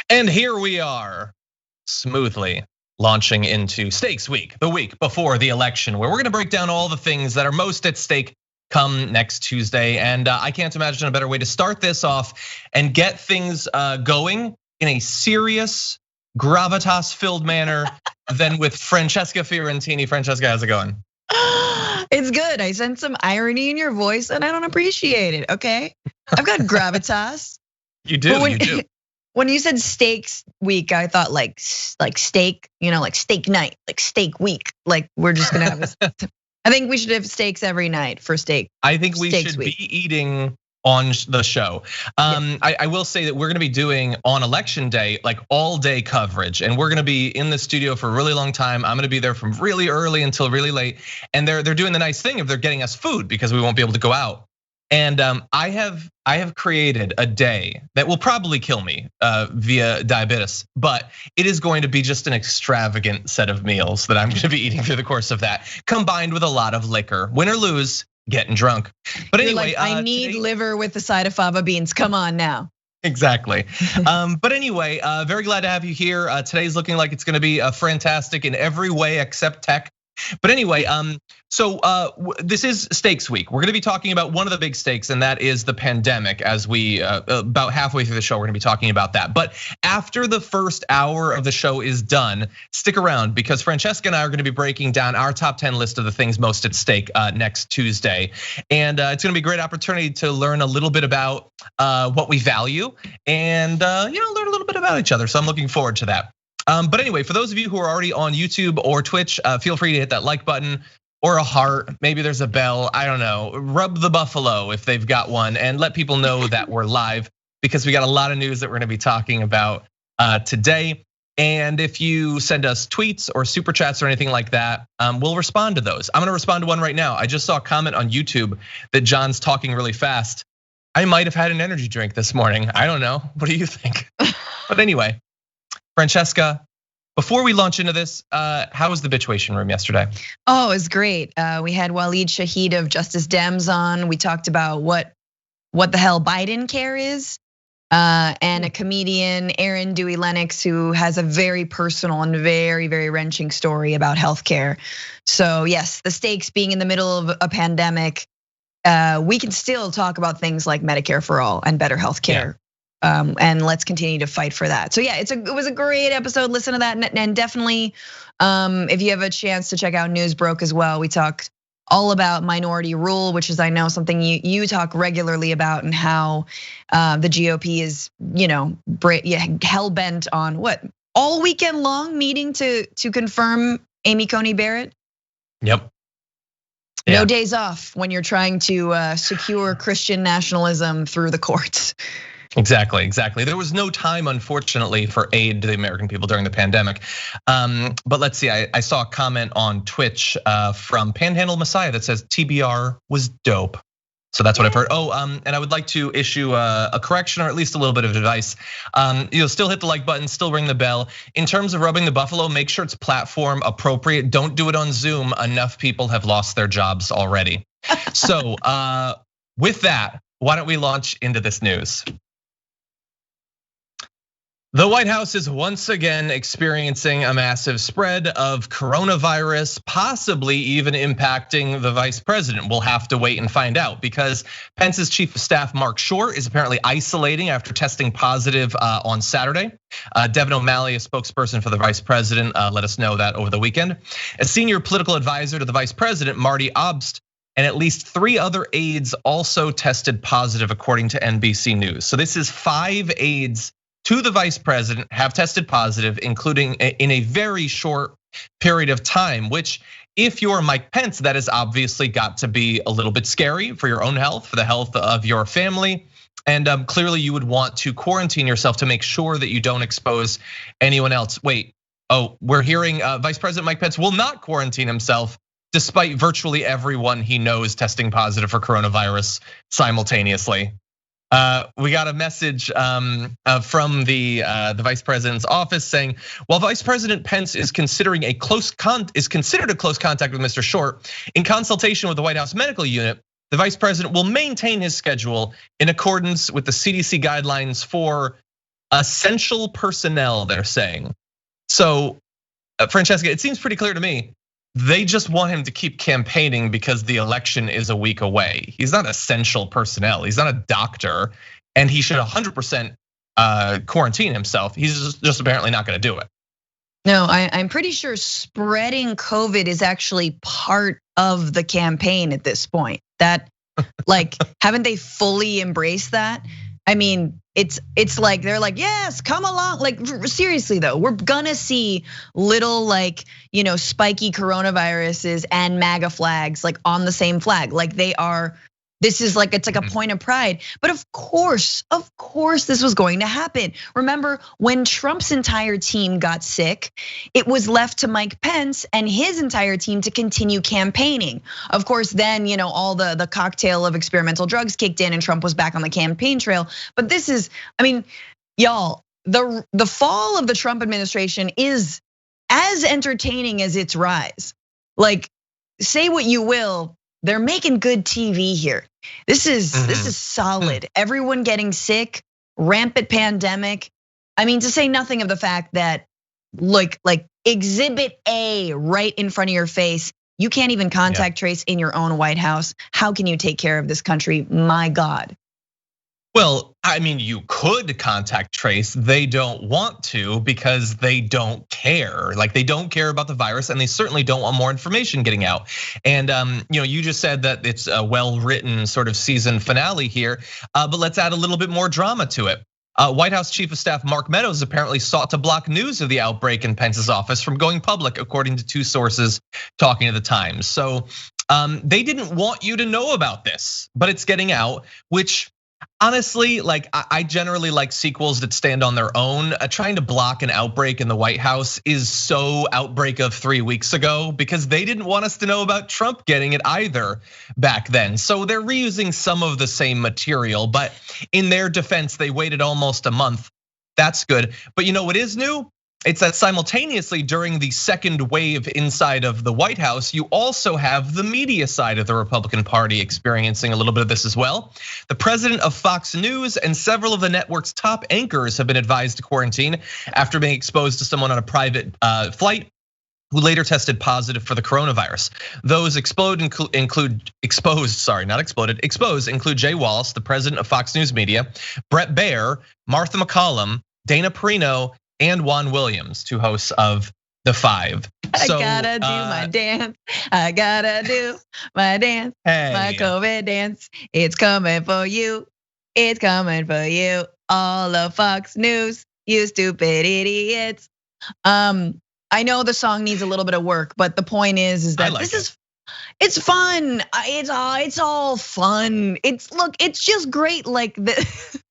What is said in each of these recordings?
And here we are, smoothly launching into Stakes Week, the week before the election, where we're gonna break down all the things that are most at stake come next Tuesday. And I can't imagine a better way to start this off and get things going in a serious, gravitas-filled manner than with Francesca Fiorentini. Francesca, how's it going? It's good. I sense some irony in your voice and I don't appreciate it, okay? I've got gravitas. You do, you do. When you said Stakes Week, I thought like steak, like steak night, like steak week. Like we're just gonna have this. I think we should have steaks every night for steak. I think we should be eating on the show. I will say that we're gonna be doing on election day, like all day coverage. And we're gonna be in the studio for a really long time. I'm gonna be there from really early until really late. And they're doing the nice thing of they're getting us food because we won't be able to go out. And I have created a day that will probably kill me via diabetes, but it is going to be just an extravagant set of meals that I'm going to be eating through the course of that, combined with a lot of liquor. Win or lose, getting drunk. But anyway, I need liver with the side of fava beans. Come on now. Exactly. But anyway, very glad to have you here. Today's looking like it's going to be fantastic in every way except tech. But anyway, so this is Stakes Week. We're gonna be talking about one of the big stakes, and that is the pandemic. As we about halfway through the show, we're gonna be talking about that. But after the first hour of the show is done, stick around because Francesca and I are gonna be breaking down our top 10 list of the things most at stake next Tuesday. And it's gonna be a great opportunity to learn a little bit about what we value and learn a little bit about each other. So I'm looking forward to that. But anyway, for those of you who are already on YouTube or Twitch, feel free to hit that like button or a heart. Maybe there's a bell, I don't know. Rub the buffalo if they've got one and let people know that we're live because we got a lot of news that we're gonna be talking about today. And if you send us tweets or super chats or anything like that, we'll respond to those. I'm gonna respond to one right now. I just saw a comment on YouTube that John's talking really fast. I might have had an energy drink this morning. I don't know, what do you think? But anyway. Francesca, before we launch into this, how was the Bitchuation room yesterday? Oh, it was great. We had Waleed Shahid of Justice Dems on. We talked about what the hell Biden care is, and a comedian, Aaron Dewey Lennox, who has a very personal and very, very wrenching story about healthcare. So yes, the stakes being in the middle of a pandemic, we can still talk about things like Medicare for all and better healthcare. Yeah. And let's continue to fight for that. So yeah, it was a great episode. Listen to that, and definitely, if you have a chance to check out Newsbroke as well, we talked all about minority rule, which is I know something you talk regularly about, and how the GOP is hell bent on what all weekend long meeting to confirm Amy Coney Barrett. Yep. Yeah. No days off when you're trying to secure Christian nationalism through the courts. Exactly. There was no time, unfortunately, for aid to the American people during the pandemic. But let's see, I saw a comment on Twitch from Panhandle Messiah that says TBR was dope. So that's what I've heard. Oh, and I would like to issue a correction or at least a little bit of advice. You'll still hit the like button, still ring the bell. In terms of rubbing the buffalo, make sure it's platform appropriate. Don't do it on Zoom. Enough people have lost their jobs already. So with that, why don't we launch into this news? The White House is once again experiencing a massive spread of coronavirus, possibly even impacting the vice president. We'll have to wait and find out because Pence's chief of staff, Mark Short, is apparently isolating after testing positive on Saturday. Devin O'Malley, a spokesperson for the vice president, let us know that over the weekend. A senior political advisor to the vice president, Marty Obst, and at least 3 other aides also tested positive, according to NBC News. So this is 5 aides to the vice president have tested positive, including in a very short period of time, which if you're Mike Pence, that has obviously got to be a little bit scary for your own health, for the health of your family. And clearly you would want to quarantine yourself to make sure that you don't expose anyone else. Wait, we're hearing Vice President Mike Pence will not quarantine himself despite virtually everyone he knows testing positive for coronavirus simultaneously. We got a message from the vice president's office saying, while Vice President Pence is considered a close contact with Mr. Short, in consultation with the White House medical unit, the vice president will maintain his schedule in accordance with the CDC guidelines for essential personnel, they're saying. So, Francesca, it seems pretty clear to me. They just want him to keep campaigning because the election is a week away. He's not essential personnel. He's not a doctor, and he should 100% quarantine himself. He's just apparently not going to do it. No, I'm pretty sure spreading COVID is actually part of the campaign at this point. That, like, haven't they fully embraced that? I mean, it's like they're like, yes, come along. Like, seriously though, we're gonna see little, like, spiky coronaviruses and MAGA flags like on the same flag. Like they are. This is like, it's like a point of pride. But of course, this was going to happen. Remember when Trump's entire team got sick, it was left to Mike Pence and his entire team to continue campaigning. Of course, then all the cocktail of experimental drugs kicked in and Trump was back on the campaign trail. But this is, I mean, y'all, the fall of the Trump administration is as entertaining as its rise. Like, say what you will, they're making good TV here. This is solid. Everyone getting sick, rampant pandemic. I mean, to say nothing of the fact that like exhibit A right in front of your face, you can't even contact trace in your own White House. How can you take care of this country? My God. Well, I mean, you could contact trace. They don't want to because they don't care. Like they don't care about the virus, and they certainly don't want more information getting out. And you just said that it's a well-written sort of season finale here, but let's add a little bit more drama to it. White House Chief of Staff Mark Meadows apparently sought to block news of the outbreak in Pence's office from going public, according to two sources talking to the Times. So they didn't want you to know about this, but it's getting out, which honestly, like I generally like sequels that stand on their own. Trying to block an outbreak in the White House is so outbreak of 3 weeks ago because they didn't want us to know about Trump getting it either back then. So they're reusing some of the same material, but in their defense, they waited almost a month. That's good. But you know what is new? It's that simultaneously during the second wave inside of the White House, you also have the media side of the Republican Party experiencing a little bit of this as well. The president of Fox News and several of the network's top anchors have been advised to quarantine after being exposed to someone on a private flight who later tested positive for the coronavirus. Those exposed include Jay Wallace, the president of Fox News Media, Bret Baier, Martha MacCallum, Dana Perino, and Juan Williams, two hosts of The Five. I gotta do my dance. I gotta do my dance. Hey. My COVID dance. It's coming for you. It's coming for you. All of Fox News, you stupid idiots. I know the song needs a little bit of work, but the point is that it's fun. It's all fun. It's just great. Like the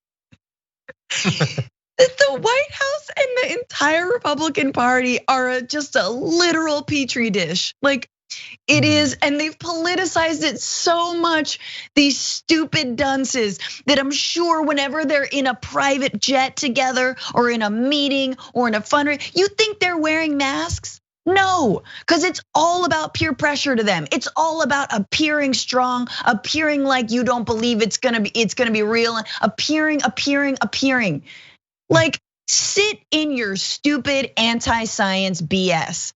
the White House and the entire Republican Party are just a literal petri dish. Like it is, and they've politicized it so much, these stupid dunces, that I'm sure whenever they're in a private jet together or in a meeting or in a fundraiser, you think they're wearing masks? No, because it's all about peer pressure to them. It's all about appearing strong, appearing like you don't believe it's gonna be real, appearing. Like, sit in your stupid anti-science BS.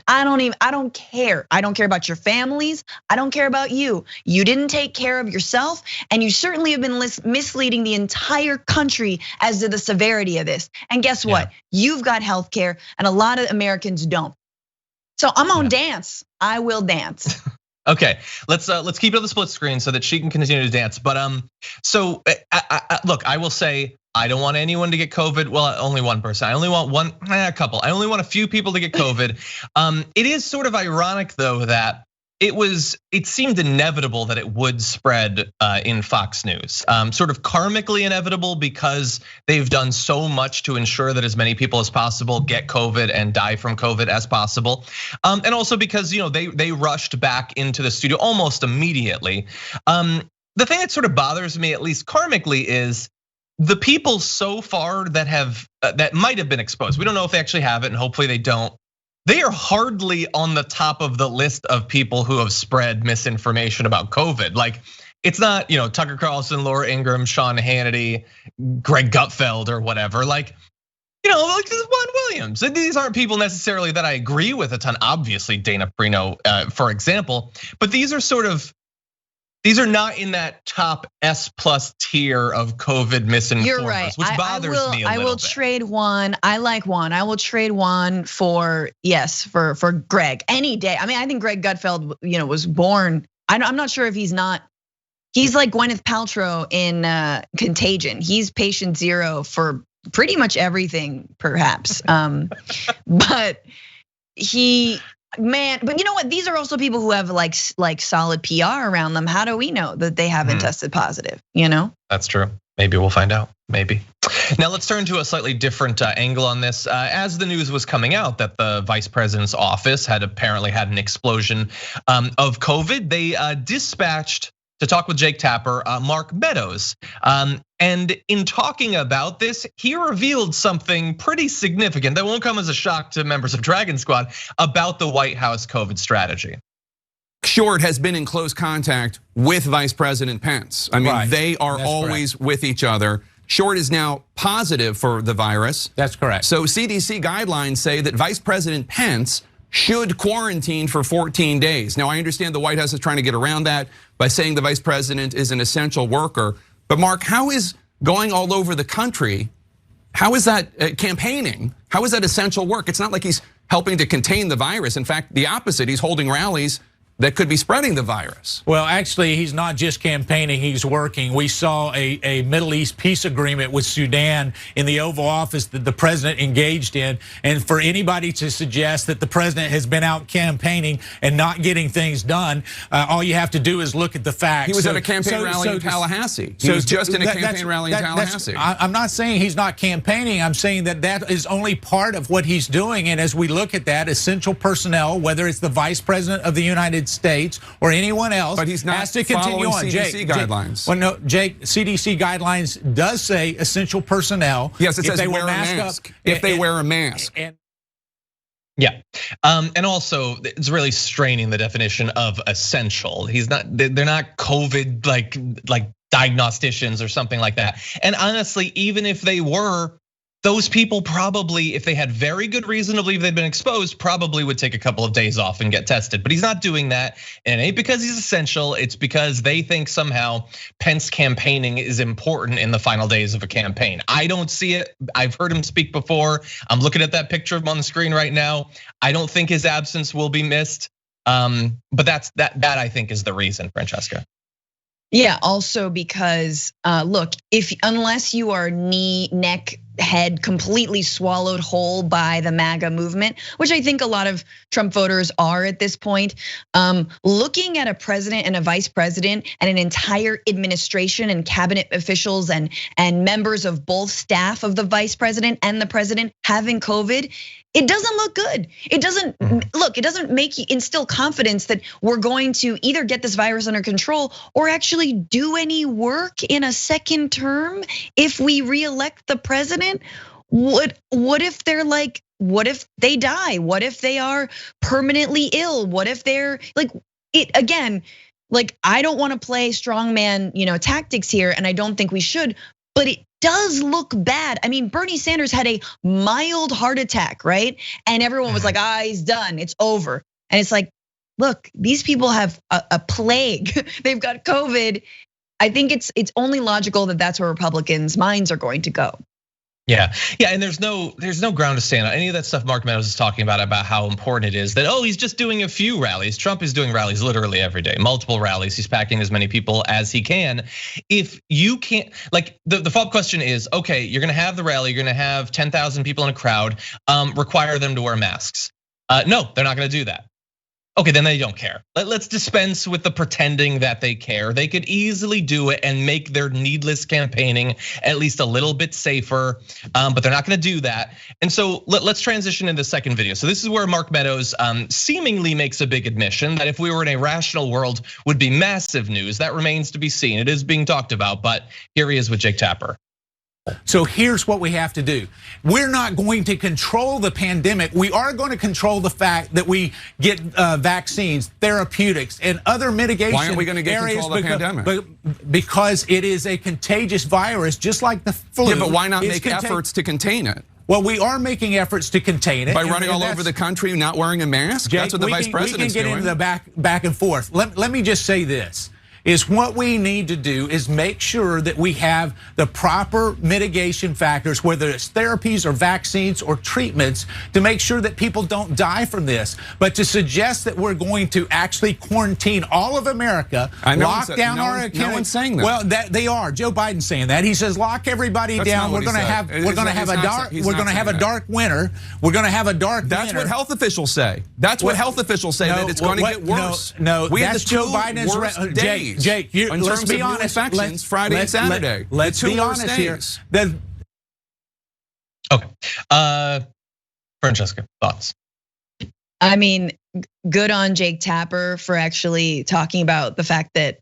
I don't care. I don't care about your families. I don't care about you. You didn't take care of yourself, and you certainly have been misleading the entire country as to the severity of this. And guess what? You've got health care, and a lot of Americans don't. So I'm on dance. I will dance. Okay, let's keep it on the split screen so that she can continue to dance. But so look, I will say I don't want anyone to get COVID. Well, only one person. I only want a couple. I only want a few people to get COVID. It is sort of ironic though that it seemed inevitable that it would spread in Fox News. Sort of karmically inevitable because they've done so much to ensure that as many people as possible get COVID and die from COVID as possible. And also because they rushed back into the studio almost immediately. the thing that sort of bothers me, at least karmically, is the people so far that might have been exposed. We don't know if they actually have it, and hopefully they don't. They are hardly on the top of the list of people who have spread misinformation about COVID. Like, it's not, Tucker Carlson, Laura Ingraham, Sean Hannity, Greg Gutfeld, or whatever. Like, like this is Juan Williams. These aren't people necessarily that I agree with a ton. Obviously, Dana Perino, for example, but these are not in that top S+ tier of COVID misinformers. You're right. Which bothers me a little bit. I will trade Juan. I like Juan. I will trade Juan for Greg any day. I mean, I think Greg Gutfeld, was born. I'm not sure if he's not. He's like Gwyneth Paltrow in Contagion. He's patient zero for pretty much everything, perhaps. But but you know what? These are also people who have like solid PR around them. How do we know that they haven't tested positive? That's true. Maybe we'll find out. Maybe. Now let's turn to a slightly different angle on this. As the news was coming out that the vice president's office had apparently had an explosion of COVID, they dispatched to talk with Jake Tapper, Mark Meadows. And in talking about this, he revealed something pretty significant that won't come as a shock to members of Dragon Squad about the White House COVID strategy. Short has been in close contact with Vice President Pence. I mean, they are always with each other. Short is now positive for the virus. That's correct. So CDC guidelines say that Vice President Pence should quarantine for 14 days. Now, I understand the White House is trying to get around that by saying the vice president is an essential worker. But Mark, how is going all over the country, how is that campaigning? How is that essential work? It's not like he's helping to contain the virus. In fact, the opposite, he's holding rallies that could be spreading the virus. Well, actually, he's not just campaigning, he's working. We saw a Middle East peace agreement with Sudan in the Oval Office that the president engaged in. And for anybody to suggest that the president has been out campaigning and not getting things done, all you have to do is look at the facts. He was at a campaign rally in Tallahassee. He was just in a campaign rally in Tallahassee. I'm not saying he's not campaigning. I'm saying that is only part of what he's doing. And as we look at that, essential personnel, whether it's the vice president of the United States or anyone else, but he's not has to continue on. CDC guidelines. Well, no, Jake, CDC guidelines does say essential personnel. Yes, it says wear a mask. If they wear a mask. Yeah, and also it's really straining the definition of essential. They're not COVID like diagnosticians or something like that. And honestly, even if they were, those people probably, if they had very good reason to believe they'd been exposed, probably would take a couple of days off and get tested. But he's not doing that, and it ain't because he's essential. It's because they think somehow Pence campaigning is important in the final days of a campaign. I don't see it. I've heard him speak before. I'm looking at that picture of him on the screen right now. I don't think his absence will be missed. But that I think is the reason, Francesca. Yeah, also because look, unless you are knee, neck, head completely swallowed whole by the MAGA movement, which I think a lot of Trump voters are at this point, looking at a president and a vice president and an entire administration and cabinet officials and members of both staff of the vice president and the president having COVID, it doesn't look good. It doesn't look, it doesn't make you instill confidence that we're going to either get this virus under control or actually do any work in a second term if we reelect the president. What if they're like, what if they die? What if they are permanently ill? What if they're like it again? Like, I don't want to play strongman, tactics here, and I don't think we should, but it does look bad. I mean, Bernie Sanders had a mild heart attack, right? And everyone was like, he's done, it's over. And it's like, look, these people have a plague. They've got COVID. I think it's only logical that that's where Republicans' minds are going to go. Yeah, and there's no ground to stand on. Any of that stuff Mark Meadows is talking about how important it is that, he's just doing a few rallies. Trump is doing rallies literally every day, multiple rallies. He's packing as many people as he can. If you can't, like the follow-up question is, okay, you're gonna have the rally, you're gonna have 10,000 people in a crowd, require them to wear masks. No, they're not gonna do that. okay, then they don't care. Let's dispense with the pretending that they care. They could easily do it and make their needless campaigning at least a little bit safer, but they're not gonna do that. And so let's transition into the second video. So this is where Mark Meadows seemingly makes a big admission that if we were in a rational world would be massive news. That remains to be seen. It is being talked about, but here he is with Jake Tapper. So here's what we have to do. We're not going to control the pandemic. We are going to control the fact that we get vaccines, therapeutics, and other mitigation. Why aren't we going to get control of the pandemic? Because it is a contagious virus, just like the flu. Yeah, but why not make efforts to contain it? Well, we are making efforts to contain it. By running all over the country, not wearing a mask? Jake, that's what the vice president's doing. We can get into the back and forth. Let me just say this. Is what we need to do is make sure that we have the proper mitigation factors, whether it's therapies or vaccines or treatments, to make sure that people don't die from this. But to suggest that we're going to actually quarantine all of America, lock down our economy. No one's saying that. Well, they are. Joe Biden's saying that. He says lock everybody down. We're going to have a dark winter. We're going to have a dark winter. That's what health officials say. That's what health officials say, that it's going to get worse. No, we had that's the Joe two Biden's worst days. Jake, let's be honest. Friday and Saturday. Let's be honest here. Okay, Francesca, thoughts? I mean, good on Jake Tapper for actually talking about the fact that,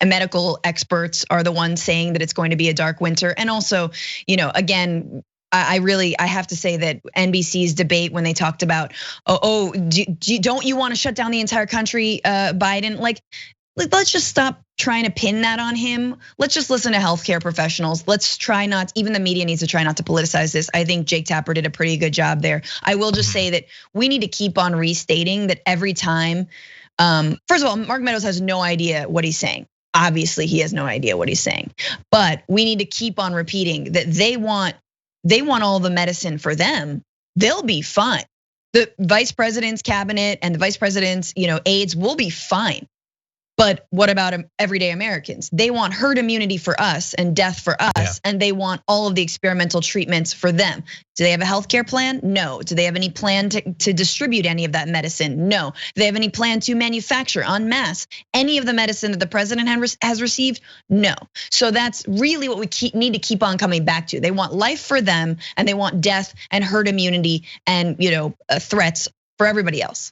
medical experts are the ones saying that it's going to be a dark winter. And also, again, I have to say that NBC's debate when they talked about, don't you want to shut down the entire country, Biden? Let's just stop trying to pin that on him. Let's just listen to healthcare professionals. Let's try not, even the media needs to try not to politicize this. I think Jake Tapper did a pretty good job there. I will just say that we need to keep on restating that every time. First of all, Mark Meadows has no idea what he's saying. Obviously, he has no idea what he's saying. But we need to keep on repeating that they want all the medicine for them. They'll be fine. The vice president's cabinet and the vice president's, aides will be fine. But what about everyday Americans? They want herd immunity for us and death for us, and they want all of the experimental treatments for them. Do they have a healthcare plan? No. Do they have any plan to distribute any of that medicine? No. Do they have any plan to manufacture en masse any of the medicine that the president has received? No. So that's really what we need to keep on coming back to. They want life for them, and they want death and herd immunity and threats for everybody else.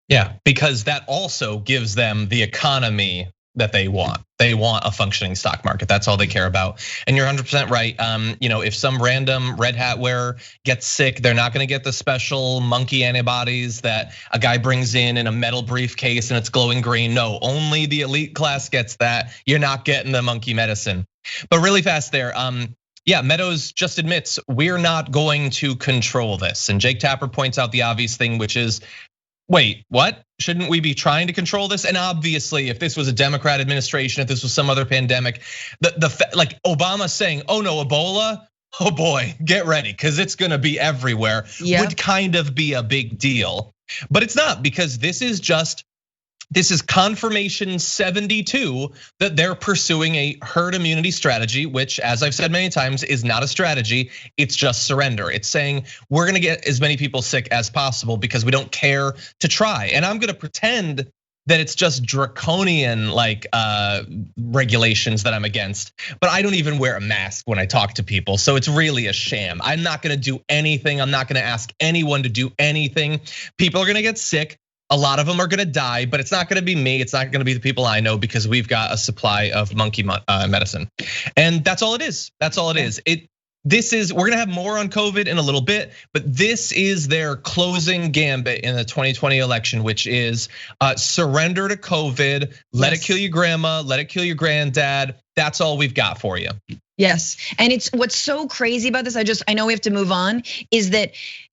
Yeah, because that also gives them the economy that they want. They want a functioning stock market. That's all they care about. And you're 100% right. If some random red hat wearer gets sick, they're not going to get the special monkey antibodies that a guy brings in a metal briefcase and it's glowing green. No, only the elite class gets that. You're not getting the monkey medicine. But really fast there. Yeah, Meadows just admits we're not going to control this. And Jake Tapper points out the obvious thing, which is, wait, what? Shouldn't we be trying to control this? And obviously, if this was a Democrat administration, if this was some other pandemic, like Obama saying, "Oh no, Ebola, oh boy, get ready, because it's going to be everywhere," would kind of be a big deal. But it's not, because this is confirmation 72 that they're pursuing a herd immunity strategy, which, as I've said many times, is not a strategy. It's just surrender. It's saying we're gonna get as many people sick as possible because we don't care to try. And I'm gonna pretend that it's just draconian regulations that I'm against, but I don't even wear a mask when I talk to people. So it's really a sham. I'm not gonna do anything. I'm not gonna ask anyone to do anything. People are gonna get sick. A lot of them are gonna die, but it's not gonna be me. It's not gonna be the people I know, because we've got a supply of monkey medicine. And that's all it is. That's all it is. We're gonna have more on COVID in a little bit, but this is their closing gambit in the 2020 election, which is surrender to COVID, let it kill your grandma, let it kill your granddad. That's all we've got for you. Yes, and it's what's so crazy about this, I know we have to move on, is that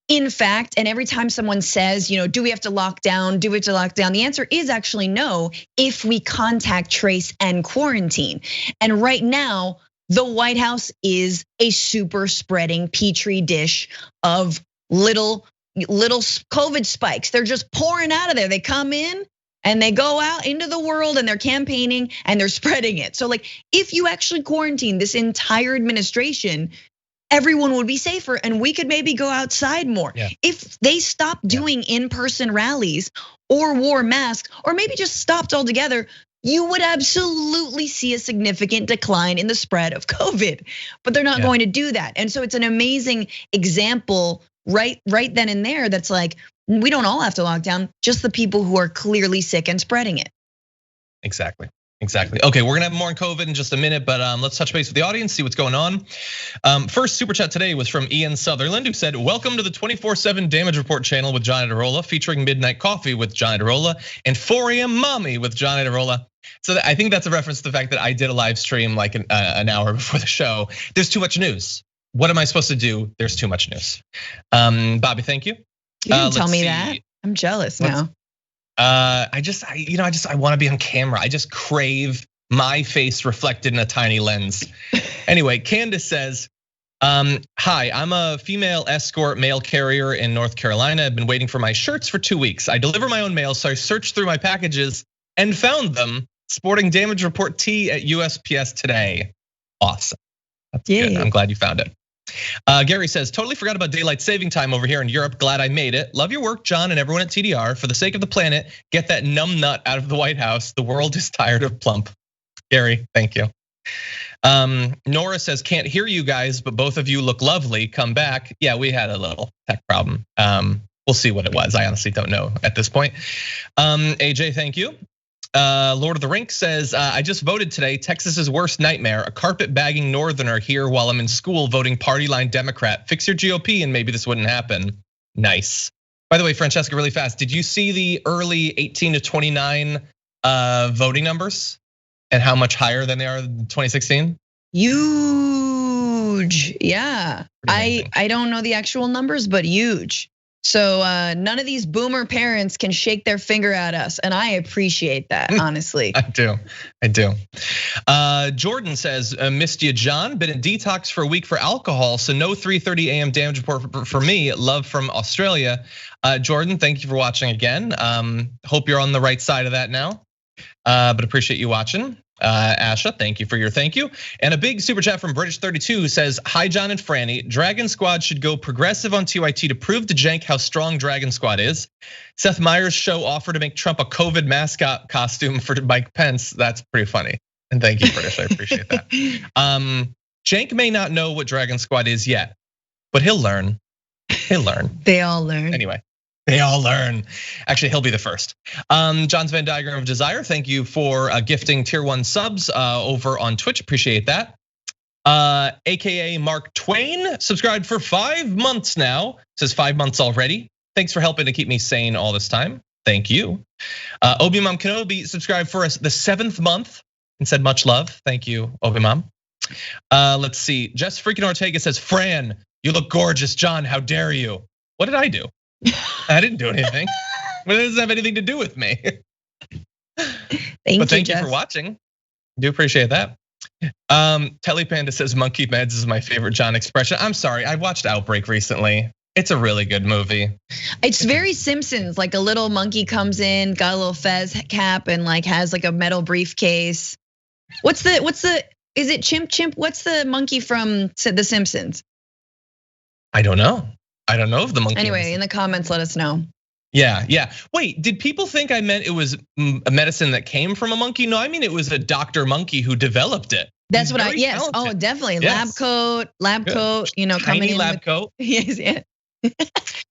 in fact, and every time someone says, do we have to lock down? Do we have to lock down? The answer is actually no, if we contact trace and quarantine. And right now, the White House is a super spreading petri dish of little COVID spikes. They're just pouring out of there. They come in and they go out into the world and they're campaigning and they're spreading it. So if you actually quarantine this entire administration, everyone would be safer and we could maybe go outside more. Yeah. If they stopped doing in-person rallies or wore masks, or maybe just stopped altogether, you would absolutely see a significant decline in the spread of COVID. But they're not going to do that. And so it's an amazing example right then and there that's like, we don't all have to lock down, just the people who are clearly sick and spreading it. Exactly. Okay, we're gonna have more on COVID in just a minute, but let's touch base with the audience, see what's going on. First super chat today was from Ian Sutherland, who said, "Welcome to the 24/7 Damage Report channel with John Iadarola, featuring Midnight Coffee with John Iadarola and 4 a.m. Mommy with John Iadarola." So I think that's a reference to the fact that I did a live stream like an hour before the show. There's too much news. What am I supposed to do? There's too much news. Bobby, thank you. You didn't tell me that. I'm jealous now. I want to be on camera. I just crave my face reflected in a tiny lens. Anyway, Candace says, "Hi, I'm a female escort mail carrier in North Carolina. I've been waiting for my shirts for 2 weeks. I deliver my own mail, so I searched through my packages and found them sporting Damage Report tee at USPS today. Awesome. That's good. I'm glad you found it." Gary says, "Totally forgot about daylight saving time over here in Europe. Glad I made it. Love your work, John, and everyone at TDR. For the sake of the planet, get that numb nut out of the White House. The world is tired of plump." Gary, thank you. Nora says, "Can't hear you guys, but both of you look lovely. Come back." Yeah, we had a little tech problem. We'll see what it was. I honestly don't know at this point. AJ, thank you. Lord of the Rink says, "I just voted today. Texas's worst nightmare. A carpet-bagging northerner here while I'm in school voting party line Democrat. Fix your GOP and maybe this wouldn't happen." Nice. By the way, Francesca, really fast, did you see the early 18 to 29 voting numbers and how much higher than they are in 2016? Huge, yeah. I don't know the actual numbers, but huge. So none of these boomer parents can shake their finger at us, and I appreciate that, honestly. I do. Jordan says, "Missed you, John. Been in detox for a week for alcohol, so no 3:30 a.m. Damage Report for me. Love from Australia." Jordan, thank you for watching again. Hope you're on the right side of that now, but appreciate you watching. Asha, thank you for your thank you. And a big super chat from British 32 who says, "Hi, John and Franny. Dragon Squad should go progressive on TYT to prove to Jank how strong Dragon Squad is. Seth Meyers' show offered to make Trump a COVID mascot costume for Mike Pence. That's pretty funny. And thank you, British, I appreciate that. Jank may not know what Dragon Squad is yet, but he'll learn. They all learn. Anyway. They all learn. Actually, he'll be the first. John's Venn Diagram of Desire, thank you for gifting tier 1 subs over on Twitch, appreciate that. AKA Mark Twain, subscribed for 5 months now, says 5 months already. Thanks for helping to keep me sane all this time, thank you. Obi-Mom Kenobi subscribed for us the 7th month and said much love, thank you, Obi-Mom. Let's see, Jess freaking Ortega says, "Fran, you look gorgeous, John, how dare you?" What did I do? I didn't do anything. It doesn't have anything to do with me. Thank you for watching. Do appreciate that. Telepanda says monkey meds is my favorite John expression. I'm sorry, I watched Outbreak recently. It's a really good movie. It's very Simpsons, like a little monkey comes in, got a little fez cap and like has like a metal briefcase. What's the, is it Chimp? What's the monkey from The Simpsons? I don't know if the monkey. Anyway, in the comments, let us know. Yeah. Wait, did people think I meant it was a medicine that came from a monkey? No, I mean it was a Dr. Monkey who developed it. That's what yes. Talented. Oh, definitely. Yes. Lab coat, coming in. Lab coat. Yes, yeah.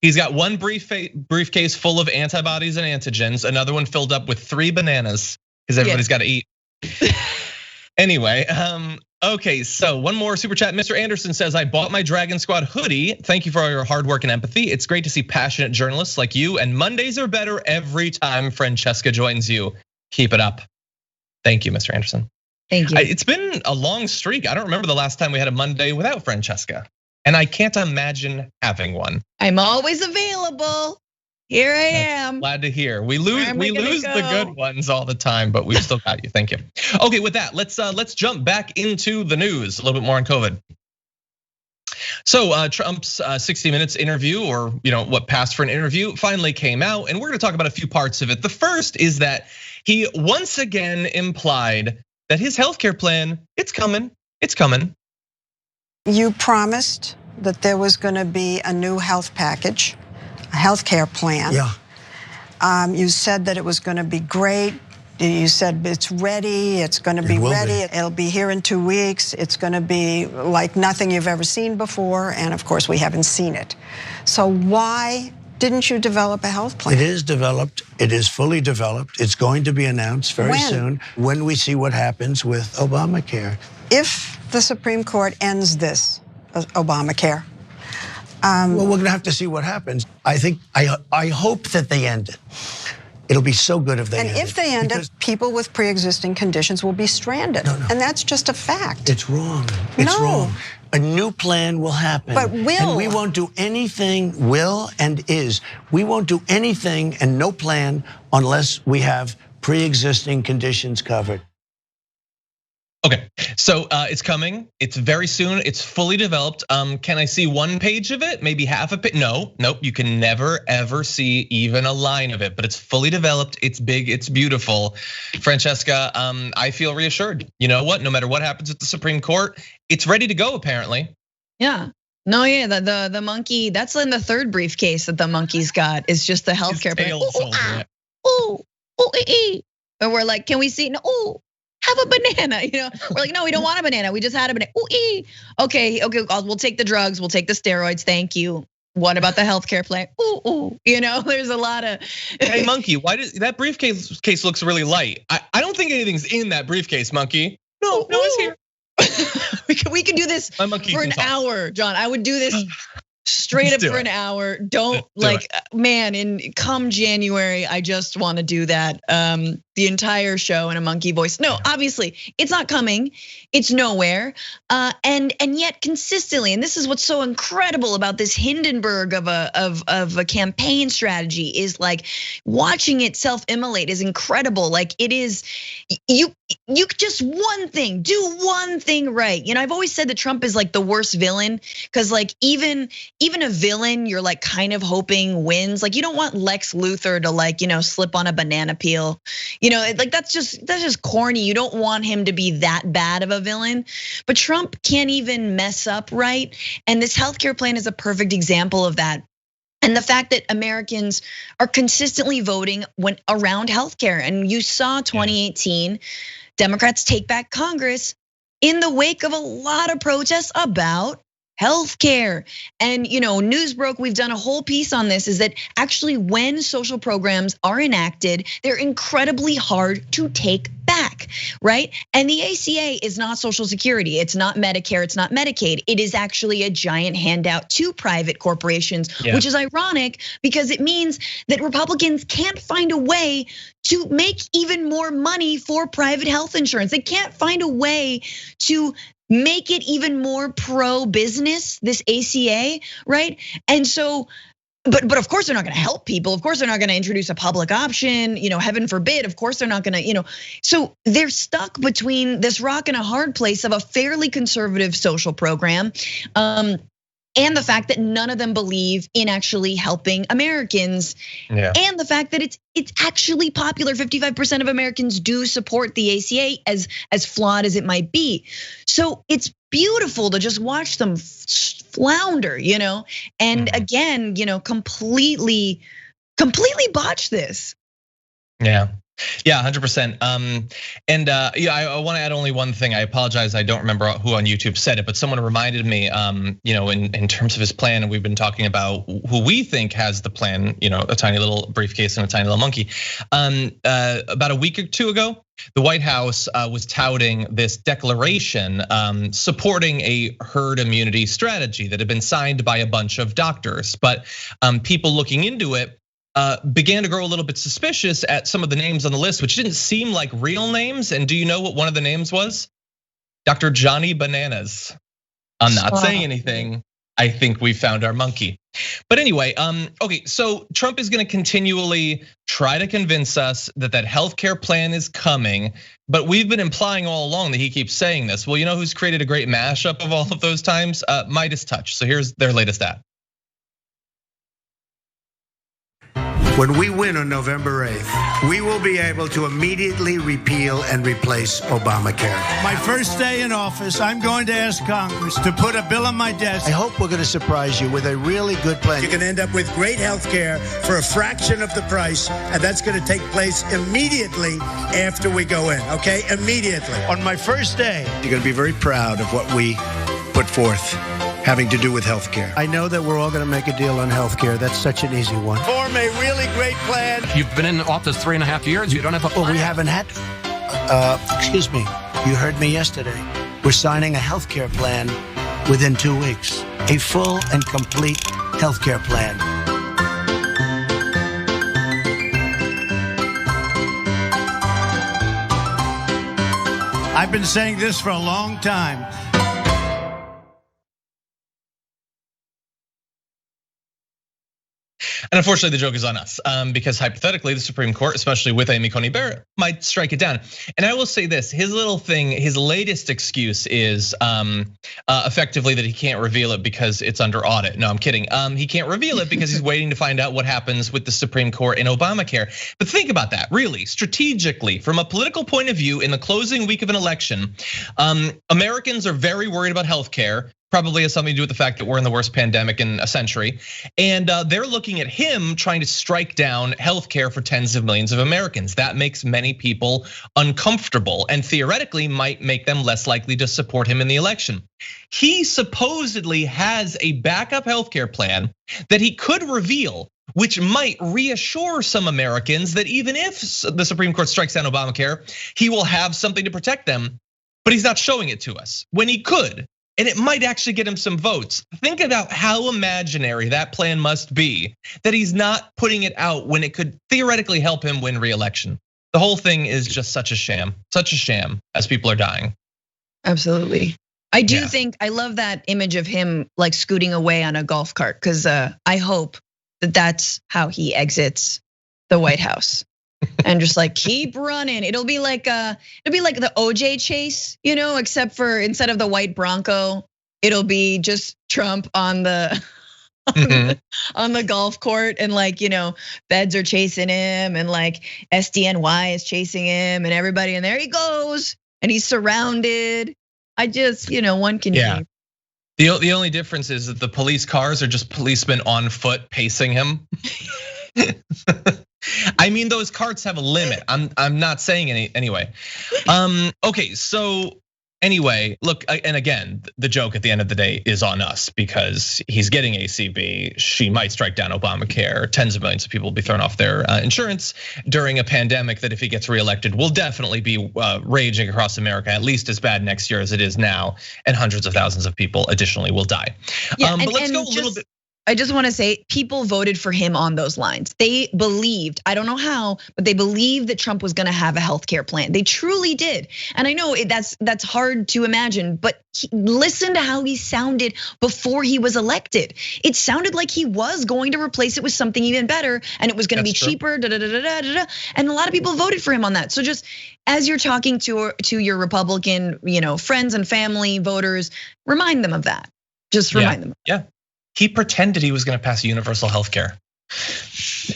He's got one briefcase full of antibodies and antigens, another one filled up with 3 bananas, because everybody's got to eat. Anyway, okay, so one more super chat. Mr. Anderson says, "I bought my Dragon Squad hoodie. Thank you for all your hard work and empathy. It's great to see passionate journalists like you, and Mondays are better every time Francesca joins you. Keep it up." Thank you, Mr. Anderson. Thank you. It's been a long streak. I don't remember the last time we had a Monday without Francesca, and I can't imagine having one. I'm always available. Here I am. Glad to hear. We lose the good ones all the time, but we've still got you. Thank you. Okay, with that, let's jump back into the news a little bit more on COVID. So Trump's 60 Minutes interview, or what passed for an interview, finally came out, and we're going to talk about a few parts of it. The first is that he once again implied that his healthcare plan, it's coming. You promised that there was going to be a new health package, a health care plan. Yeah. You said that it was going to be great. You said it's ready, it's going to be ready. It'll be here in 2 weeks. It's going to be like nothing you've ever seen before. And of course, we haven't seen it. So why didn't you develop a health plan? It is developed. It is fully developed. It's going to be announced very soon when we see what happens with Obamacare. If the Supreme Court ends this Obamacare, well, we're going to have to see what happens. I hope that they end it. It'll be so good if they end it. And if they end it, people with pre-existing conditions will be stranded. No. And that's just a fact. It's wrong. It's wrong. A new plan will happen. But will. And we won't do anything, will and is. We won't do anything and no plan unless we have pre-existing conditions covered. Okay, so it's coming. It's very soon. It's fully developed. Can I see one page of it? Maybe half a page? No, nope. You can never ever see even a line of it. But it's fully developed. It's big. It's beautiful. Francesca, I feel reassured. You know what? No matter what happens at the Supreme Court, it's ready to go. Apparently. Yeah. No, yeah. The monkey. That's in the third briefcase that the monkey's got. Is just the healthcare plan. And we're like, can we see? No. Ooh. Have a banana, We're like, no, we don't want a banana. We just had a banana. Ooh, okay, we'll take the drugs, we'll take the steroids, thank you. What about the healthcare plan? Ooh, there's a lot of. Hey, Monkey, why does that briefcase looks really light? I don't think anything's in that briefcase, Monkey. No, it's here. we can do this for an hour, John. I would do this straight up for an hour. Don't man, come January, I just want to do that. The entire show in a monkey voice. No, obviously it's not coming. It's nowhere. And yet consistently, and this is what's so incredible about this Hindenburg of a campaign strategy is like watching it self-immolate is incredible. Like it is, you just do one thing right. I've always said that Trump is like the worst villain because like even a villain you're like kind of hoping wins. Like you don't want Lex Luthor to like slip on a banana peel. Like that's just corny. You don't want him to be that bad of a villain. But Trump can't even mess up right. And this healthcare plan is a perfect example of that. And the fact that Americans are consistently voting around healthcare. And you saw 2018, Democrats take back Congress in the wake of a lot of protests about healthcare. And Newsbroke, we've done a whole piece on this, is that actually when social programs are enacted, they're incredibly hard to take back, right? And the ACA is not Social Security, it's not Medicare, it's not Medicaid. It is actually a giant handout to private corporations, which is ironic because it means that Republicans can't find a way to make even more money for private health insurance. They can't find a way to make it even more pro-business, this ACA, right? And so, but of course they're not gonna help people. Of course they're not gonna introduce a public option, heaven forbid. Of course they're not gonna, so they're stuck between this rock and a hard place of a fairly conservative social program. And the fact that none of them believe in actually helping Americans, and the fact that it's actually popular. 55% of Americans do support the ACA, as flawed as it might be. So it's beautiful to just watch them flounder, and again, completely botch this. Yeah, 100%. And I want to add only one thing. I apologize, I don't remember who on YouTube said it, but someone reminded me, in terms of his plan, and we've been talking about who we think has the plan, a tiny little briefcase and a tiny little monkey. About a week or two ago, the White House was touting this declaration supporting a herd immunity strategy that had been signed by a bunch of doctors, but people looking into it began to grow a little bit suspicious at some of the names on the list, which didn't seem like real names. And do you know what one of the names was? Dr. Johnny Bananas. I'm not saying anything. I think we found our monkey. But anyway, okay, so Trump is gonna continually try to convince us that healthcare plan is coming, but we've been implying all along that he keeps saying this. Well, you know who's created a great mashup of all of those times? Midas Touch. So here's their latest ad. When we win on November 8th, we will be able to immediately repeal and replace Obamacare. My first day in office, I'm going to ask Congress to put a bill on my desk. I hope we're going to surprise you with a really good plan. You can end up with great health care for a fraction of the price, and that's going to take place immediately after we go in, okay? Immediately. On my first day, you're going to be very proud of what we put forth having to do with health care. I know that we're all going to make a deal on health care. That's such an easy one. Form a really great plan. You've been in office 3.5 years. You don't have a plan. Well, we haven't had. Excuse me. You heard me yesterday. We're signing a health care plan within 2 weeks. A full and complete health care plan. I've been saying this for a long time. And unfortunately, the joke is on us because hypothetically, the Supreme Court, especially with Amy Coney Barrett, might strike it down. And I will say this, his little thing, his latest excuse is effectively that he can't reveal it because it's under audit. No, I'm kidding. He can't reveal it because he's waiting to find out what happens with the Supreme Court and Obamacare. But think about that, really, strategically, from a political point of view, in the closing week of an election, Americans are very worried about healthcare. Probably has something to do with the fact that we're in the worst pandemic in a century. And they're looking at him trying to strike down healthcare for tens of millions of Americans. That makes many people uncomfortable and theoretically might make them less likely to support him in the election. He supposedly has a backup healthcare plan that he could reveal, which might reassure some Americans that even if the Supreme Court strikes down Obamacare, he will have something to protect them, but he's not showing it to us when he could. And it might actually get him some votes. Think about how imaginary that plan must be that he's not putting it out when it could theoretically help him win re-election. The whole thing is just such a sham as people are dying. Absolutely. I do think, I love that image of him like scooting away on a golf cart because I hope that that's how he exits the White House. And just like keep running. It'll be like the OJ chase, except for instead of the white Bronco, it'll be just Trump on the on the golf court, and feds are chasing him, and like SDNY is chasing him, and everybody, and there he goes, and he's surrounded. I just, one can dream. The only difference is that the police cars are just policemen on foot pacing him. I mean, those carts have a limit. I'm not saying anyway. Okay, so anyway, look, and again, the joke at the end of the day is on us because he's getting ACB. She might strike down Obamacare. Tens of millions of people will be thrown off their insurance during a pandemic that, if he gets reelected, will definitely be raging across America, at least as bad next year as it is now, and hundreds of thousands of people additionally will die. Yeah, but let's go a little bit. I just want to say people voted for him on those lines. They believed, I don't know how, but they believed that Trump was going to have a healthcare plan. They truly did. And I know that's hard to imagine, but listen to how he sounded before he was elected. It sounded like he was going to replace it with something even better, and it was going to be cheaper, and a lot of people voted for him on that. So just as you're talking to your Republican, friends and family voters, remind them of that. Just remind them. Yeah. He pretended he was going to pass universal health care.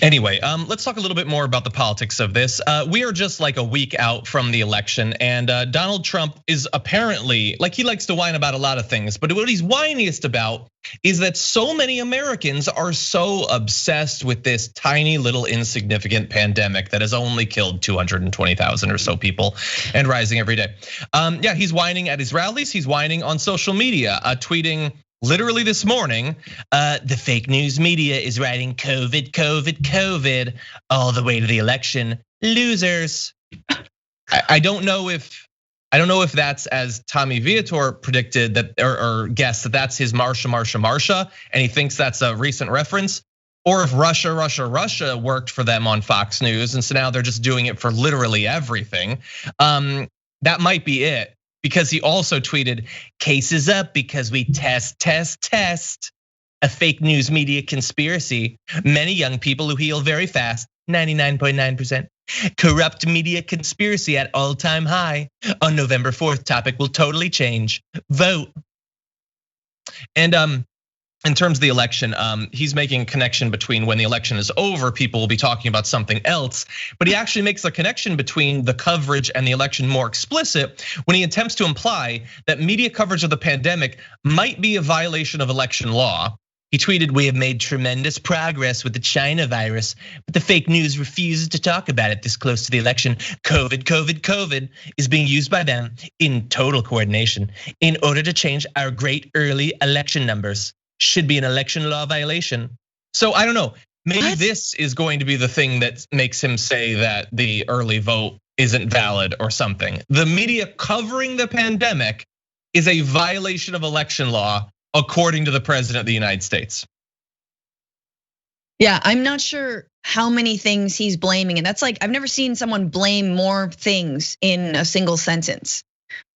Anyway, let's talk a little bit more about the politics of this. We are just like a week out from the election, and Donald Trump is apparently, like, he likes to whine about a lot of things, but what he's whiniest about is that so many Americans are so obsessed with this tiny little insignificant pandemic that has only killed 220,000 or so people and rising every day. Yeah, he's whining at his rallies. He's whining on social media, tweeting literally this morning, the fake news media is writing COVID, COVID, COVID all the way to the election. Losers. I don't know if that's, as Tommy Viator predicted that, or guessed that that's his Marsha, and he thinks that's a recent reference, or if Russia worked for them on Fox News, and so now they're just doing it for literally everything. That might be it. Because he also tweeted, cases up because we test. A fake news media conspiracy. Many young people who heal very fast, 99.9%. Corrupt media conspiracy at all-time high. On November 4th, topic will totally change. Vote. And in terms of the election, he's making a connection between when the election is over, people will be talking about something else. But he actually makes a connection between the coverage and the election more explicit when he attempts to imply that media coverage of the pandemic might be a violation of election law. He tweeted, "We have made tremendous progress with the China virus, but the fake news refuses to talk about it this close to the election. COVID is being used by them in total coordination in order to change our great early election numbers. Should be an election law violation." So I don't know, maybe this is going to be the thing that makes him say that the early vote isn't valid or something. The media covering the pandemic is a violation of election law, according to the president of the United States. Yeah, I'm not sure how many things he's blaming. And that's like, I've never seen someone blame more things in a single sentence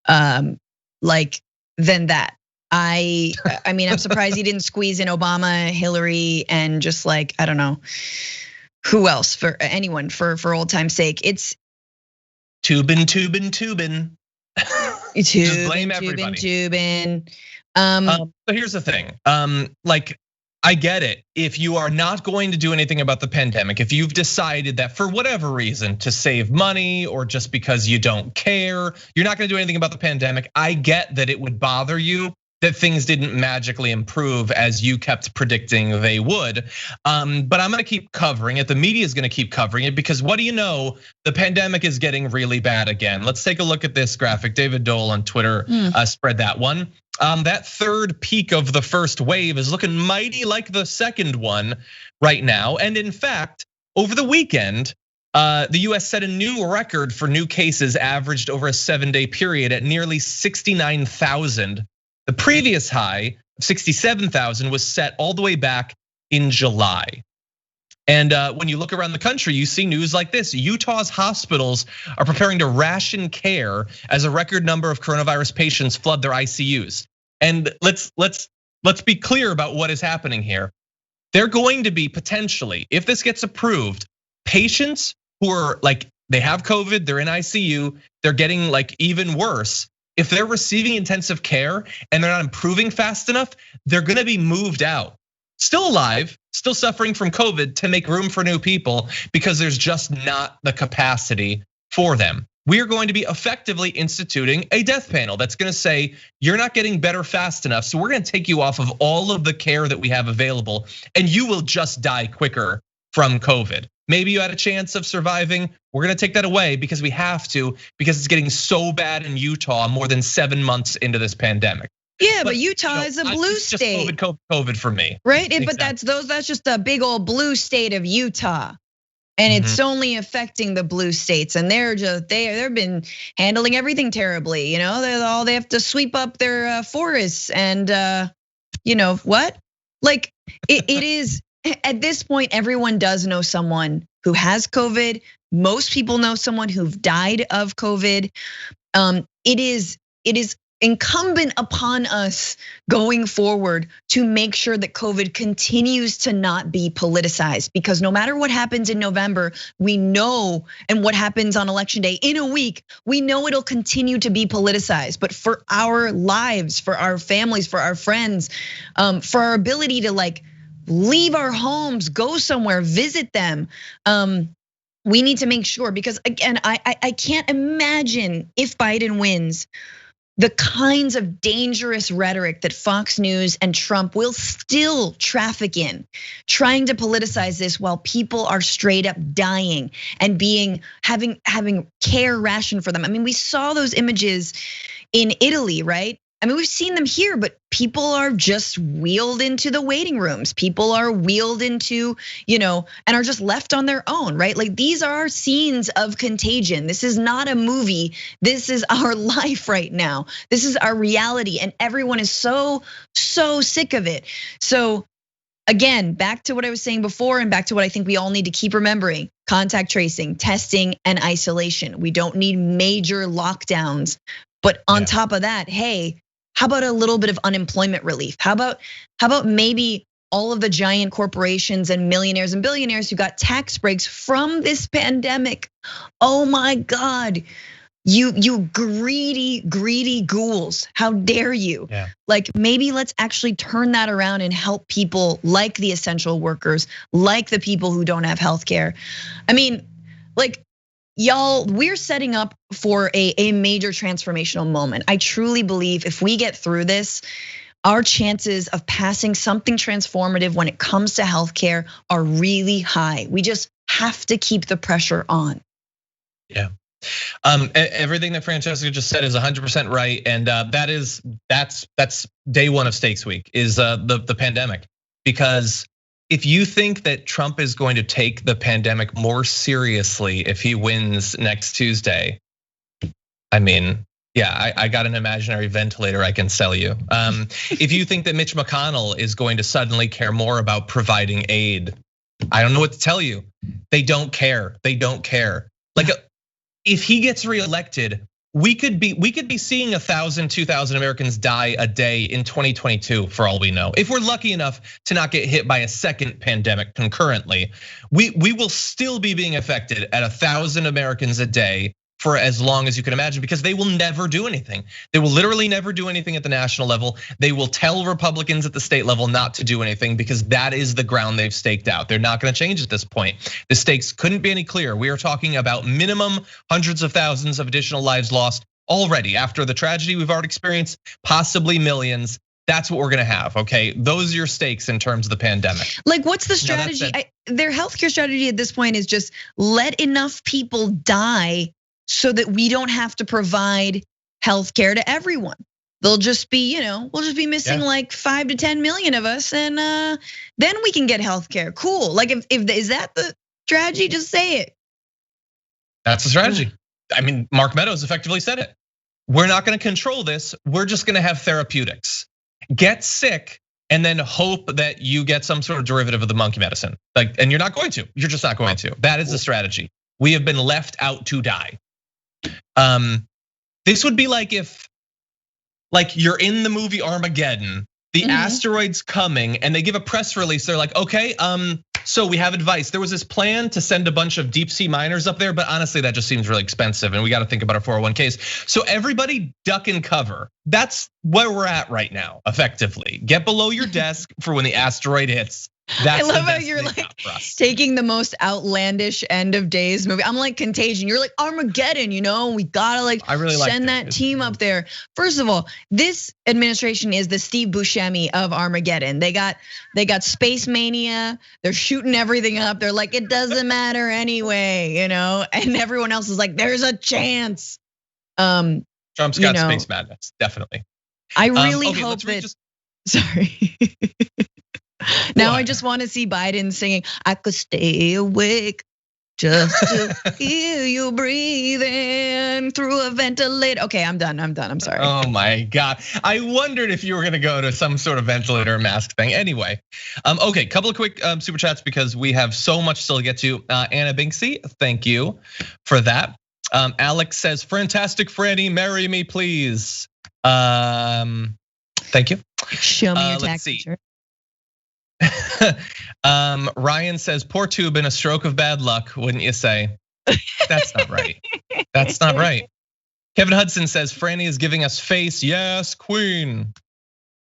like than that. I mean, I'm surprised he didn't squeeze in Obama, Hillary, and just like, I don't know, who else, for anyone, for old time's sake. It's Tubin. Just blame everybody. Tubin. So here's the thing, like, I get it. If you are not going to do anything about the pandemic, if you've decided that for whatever reason to save money or just because you don't care, you're not gonna do anything about the pandemic, I get that it would bother you that things didn't magically improve as you kept predicting they would. But I'm gonna keep covering it. The media is gonna keep covering it because what do you know? The pandemic is getting really bad again. Let's take a look at this graphic. David Dole on Twitter spread that one. That third peak of the first wave is looking mighty like the second one right now. And in fact, over the weekend, the US set a new record for new cases averaged over a 7-day period at nearly 69,000. The previous high of 67,000 was set all the way back in July. And when you look around the country, you see news like this. Utah's hospitals are preparing to ration care as a record number of coronavirus patients flood their ICUs. And let's be clear about what is happening here. They're going to be potentially, if this gets approved, patients who are like, they have COVID, they're in ICU, they're getting like even worse. If they're receiving intensive care and they're not improving fast enough, they're gonna be moved out. Still alive, still suffering from COVID to make room for new people because there's just not the capacity for them. We are going to be effectively instituting a death panel that's gonna say, you're not getting better fast enough, so we're gonna take you off of all of the care that we have available and you will just die quicker from COVID. Maybe you had a chance of surviving. We're gonna take that away because we have to, because it's getting so bad in Utah more than 7 months into this pandemic. Yeah, but Utah is a blue state. Just COVID for me. Right, but that's just a big old blue state of Utah. And it's only affecting the blue states, and they've been handling everything terribly. You know, they have to sweep up their forests, and you know what? Like it is. At this point, everyone does know someone who has COVID. Most people know someone who've died of COVID. It is incumbent upon us going forward to make sure that COVID continues to not be politicized, because no matter what happens in November, we know, and what happens on election day in a week, we know it'll continue to be politicized. But for our lives, for our families, for our friends, for our ability to like leave our homes, go somewhere, visit them, we need to make sure, because again, I can't imagine if Biden wins, the kinds of dangerous rhetoric that Fox News and Trump will still traffic in, trying to politicize this while people are straight up dying and having care rationed for them. I mean, we saw those images in Italy, right? I mean, we've seen them here, but people are just wheeled into the waiting rooms. People are wheeled into, and are just left on their own, right? Like, these are scenes of contagion. This is not a movie. This is our life right now. This is our reality, and everyone is so sick of it. So again, back to what I was saying before, and back to what I think we all need to keep remembering: contact tracing, testing, and isolation. We don't need major lockdowns, but on top of that, hey, how about a little bit of unemployment relief? How about maybe all of the giant corporations and millionaires and billionaires who got tax breaks from this pandemic? Oh my God, You greedy ghouls. How dare you? Yeah. Like maybe let's actually turn that around and help people like the essential workers, like the people who don't have health care. I mean, like, y'all, we're setting up for a major transformational moment. I truly believe if we get through this, our chances of passing something transformative when it comes to healthcare are really high. We just have to keep the pressure on. Yeah. Everything that Francesca just said is 100% right, and that's day one of Stakes Week is the pandemic. Because if you think that Trump is going to take the pandemic more seriously if he wins next Tuesday, I mean, yeah, I got an imaginary ventilator I can sell you. If you think that Mitch McConnell is going to suddenly care more about providing aid, I don't know what to tell you. They don't care. They don't care. Like, if he gets reelected, we could be seeing 1,000, 2,000 Americans die a day in 2022 for all we know. If we're lucky enough to not get hit by a second pandemic concurrently, we will still be being affected at 1,000 Americans a day for as long as you can imagine, because they will never do anything. They will literally never do anything at the national level. They will tell Republicans at the state level not to do anything because that is the ground they've staked out. They're not gonna change at this point. The stakes couldn't be any clearer. We are talking about minimum hundreds of thousands of additional lives lost already after the tragedy we've already experienced, possibly millions. That's what we're gonna have, okay? Those are your stakes in terms of the pandemic. Like, what's the strategy? Their healthcare strategy at this point is just let enough people die so that we don't have to provide healthcare to everyone. They'll just be, we'll just be missing like 5 to 10 million of us, and then we can get healthcare. Cool. Like, if is that the strategy? Just say it. That's the strategy. I mean, Mark Meadows effectively said it. We're not gonna control this. We're just gonna have therapeutics. Get sick and then hope that you get some sort of derivative of the monkey medicine. Like, and you're not going to. You're just not going to. That is the strategy. We have been left out to die. This would be like if, like, you're in the movie Armageddon, the asteroid's coming, and they give a press release. They're like, okay, so we have advice. There was this plan to send a bunch of deep sea miners up there, but honestly, that just seems really expensive, and we got to think about our 401ks. So everybody duck and cover. That's where we're at right now, effectively. Get below your desk for when the asteroid hits. I love how you're like taking the most outlandish end of days movie. I'm like Contagion. You're like Armageddon, we gotta like send that team up there. First of all, this administration is the Steve Buscemi of Armageddon. They got space mania. They're shooting everything up. They're like, it doesn't matter anyway, and everyone else is like, there's a chance. Trump's got space madness, definitely. I really hope that. Sorry. Now I just want to see Biden singing, I could stay awake just to hear you breathing through a ventilator. Okay, I'm done, I'm sorry. Oh my God, I wondered if you were gonna go to some sort of ventilator mask thing. Anyway, okay, couple of quick super chats because we have so much still to get to. Anna Binksy, thank you for that. Alex says, fantastic Franny, marry me please. Thank you. Show me your tax return. Ryan says, poor tube in a stroke of bad luck, wouldn't you say? That's not right. That's not right. Kevin Hudson says, Franny is giving us face. Yes, queen.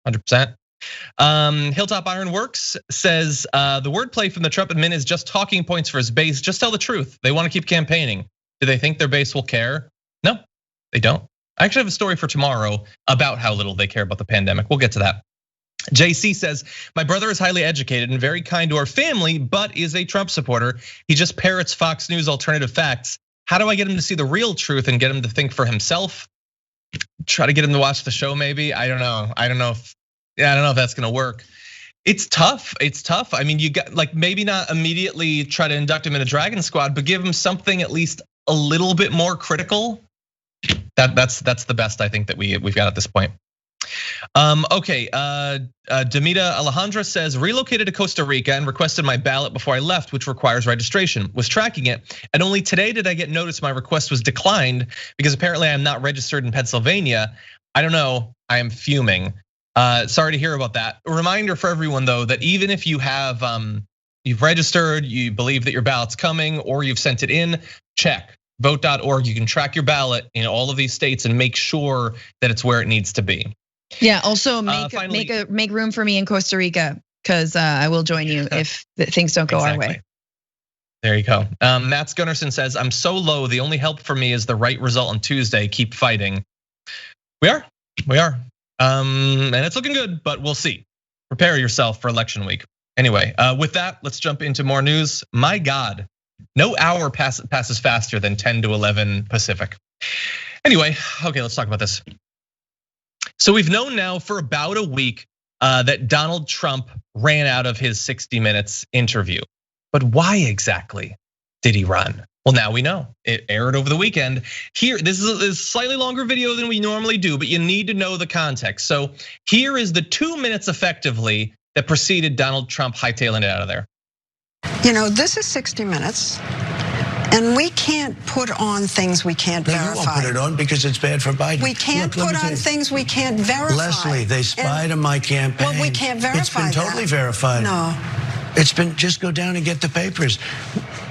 100%. Hilltop Ironworks says, the wordplay from the Trump admin is just talking points for his base. Just tell the truth. They want to keep campaigning. Do they think their base will care? No, they don't. I actually have a story for tomorrow about how little they care about the pandemic. We'll get to that. JC says, my brother is highly educated and very kind to our family, but is a Trump supporter. He just parrots Fox News alternative facts. How do I get him to see the real truth and get him to think for himself? Try to get him to watch the show, maybe. I don't know if that's gonna work. It's tough. I mean, you got like maybe not immediately try to induct him in a Dragon Squad, but give him something at least a little bit more critical. That's the best I think that we've got at this point. Okay, Demita Alejandra says, relocated to Costa Rica and requested my ballot before I left, which requires registration. Was tracking it, and only today did I get notice my request was declined because apparently I'm not registered in Pennsylvania. I don't know, I am fuming. Sorry to hear about that. A reminder for everyone though, that even if you have, you've registered, you believe that your ballot's coming, or you've sent it in, check. vote.org. You can track your ballot in all of these states and make sure that it's where it needs to be. Yeah, also make room for me in Costa Rica, because I will join you if things don't go our way. There you go. Matt Gunnarsson says, I'm so low, the only help for me is the right result on Tuesday. Keep fighting. We are. And it's looking good, but we'll see. Prepare yourself for election week. Anyway, with that, let's jump into more news. My God, no hour passes faster than 10 to 11 Pacific. Anyway, okay, let's talk about this. So we've known now for about a week that Donald Trump ran out of his 60 Minutes interview. But why exactly did he run? Well, now we know. It aired over the weekend. Here, this is a slightly longer video than we normally do, but you need to know the context. So here is the 2 minutes effectively that preceded Donald Trump hightailing it out of there. You know, this is 60 Minutes. And we can't put on things we can't verify. You won't put it on because it's bad for Biden. We can't put on things we can't verify. Leslie, they spied on my campaign. Well, we can't verify It's been totally that. verified. No. It's been, just go down and get the papers.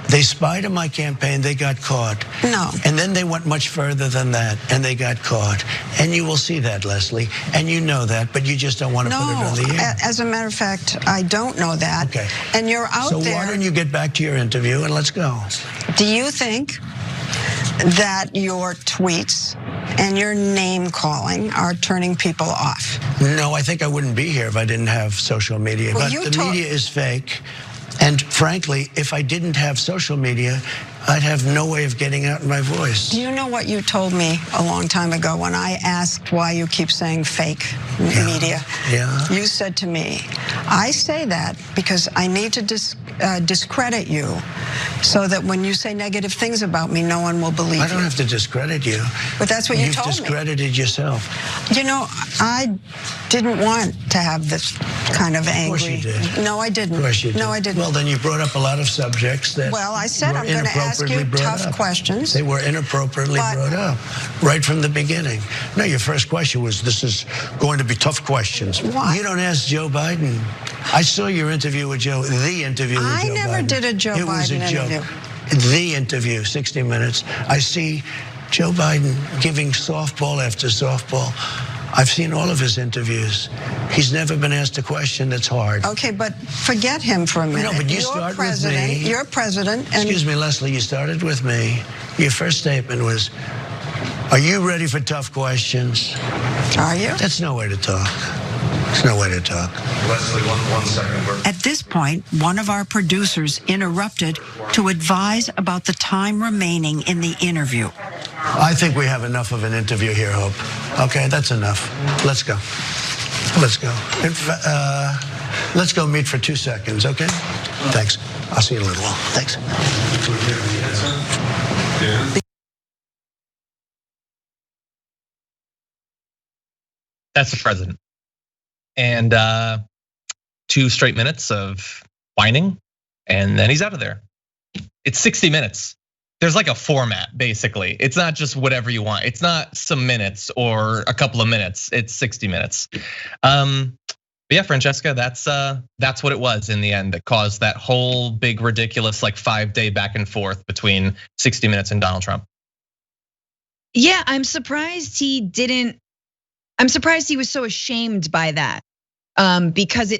They spied on my campaign, they got caught. No. And then they went much further than that, and they got caught. And you will see that, Leslie, and you know that, but you just don't want to put it on the air. As a matter of fact, I don't know that. Okay. And you're out there. So why don't you get back to your interview and let's go. Do you think that your tweets and your name calling are turning people off? No, I think I wouldn't be here if I didn't have social media. Well, but the media is fake. And frankly, if I didn't have social media, I'd have no way of getting out my voice. Do you know what you told me a long time ago when I asked why you keep saying fake media? Yeah. You said to me, I say that because I need to discredit you so that when you say negative things about me, no one will believe you. I don't have to discredit you. But that's what you told me. You've discredited yourself. You know, I didn't want to have this kind of angry. Of course you did. No, I didn't. Of course you did. No, I didn't. Well, then you brought up a lot of subjects that Well, I said I'm going to ask you tough questions. They were inappropriately brought up right from the beginning. No, your first question was, this is going to be tough questions. Why? You don't ask Joe Biden. I saw your interview with Joe, the interview with Joe Biden. I never did a Joe Biden interview. The interview, 60 Minutes. I see Joe Biden giving softball after softball. I've seen all of his interviews. He's never been asked a question that's hard. Okay, but forget him for a minute. No, but you start with me. You're president. And excuse me, Leslie, you started with me. Your first statement was, are you ready for tough questions? Are you? That's no way to talk. There's no way to talk. Leslie, one second. At this point, one of our producers interrupted to advise about the time remaining in the interview. I think we have enough of an interview here, Hope. Okay, that's enough. Let's go. Let's go. Let's go meet for 2 seconds, okay? Thanks. I'll see you in a little while. Thanks. That's the president. And 2 straight minutes of whining, and then he's out of there. It's 60 minutes. There's like a format, basically. It's not just whatever you want. It's not some minutes or a couple of minutes. It's 60 minutes. But yeah, Francesca, that's what it was in the end that caused that whole big ridiculous like 5-day back and forth between 60 Minutes and Donald Trump. Yeah, I'm surprised he was so ashamed by that, because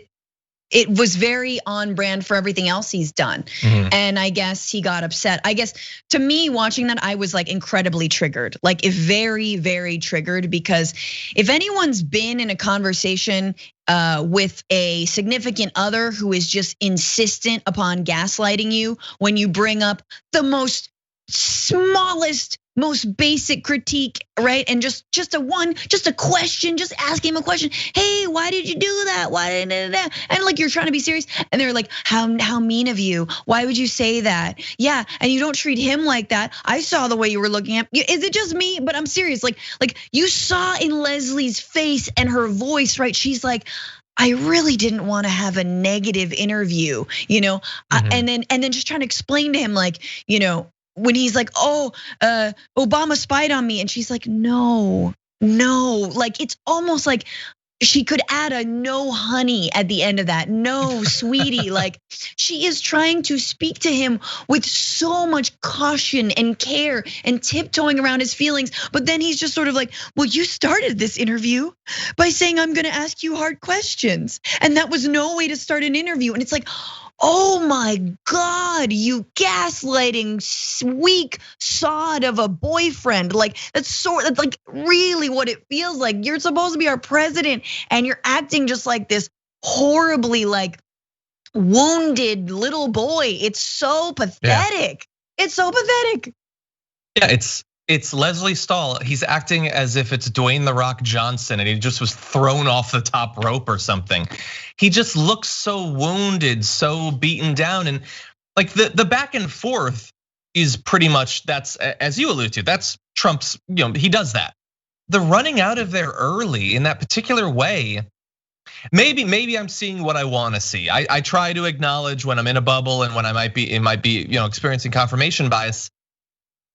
it was very on brand for everything else he's done. And I guess he got upset. I guess to me, watching that, I was like incredibly triggered, like very, very triggered, because if anyone's been in a conversation with a significant other who is just insistent upon gaslighting you when you bring up the most smallest, most basic critique, right? And just a question, just ask him a question. Hey, why did you do that? Why did that? And like you're trying to be serious, and they're like, how mean of you? Why would you say that? Yeah, and you don't treat him like that. I saw the way you were looking at. Is it just me? But I'm serious. Like you saw in Leslie's face and her voice, right? She's like, I really didn't want to have a negative interview, you know. And then just trying to explain to him, like, you know, when he's like, oh, Obama spied on me. And she's like, no, like it's almost like she could add a no honey at the end of that, no sweetie. Like, she is trying to speak to him with so much caution and care and tiptoeing around his feelings. But then he's just sort of like, well, you started this interview by saying I'm gonna ask you hard questions. And that was no way to start an interview. And it's like, oh my God, you gaslighting, weak sod of a boyfriend. Like, that's like really what it feels like. You're supposed to be our president and you're acting just like this horribly like wounded little boy. It's so pathetic. Yeah. It's so pathetic. Yeah, it's Leslie Stahl. He's acting as if it's Dwayne "The Rock" Johnson and he just was thrown off the top rope or something. He just looks so wounded, so beaten down. And like the back and forth is pretty much, that's, as you allude to, that's Trump's, he does that. The running out of there early in that particular way, maybe I'm seeing what I want to see. I try to acknowledge when I'm in a bubble and when it might be experiencing confirmation bias.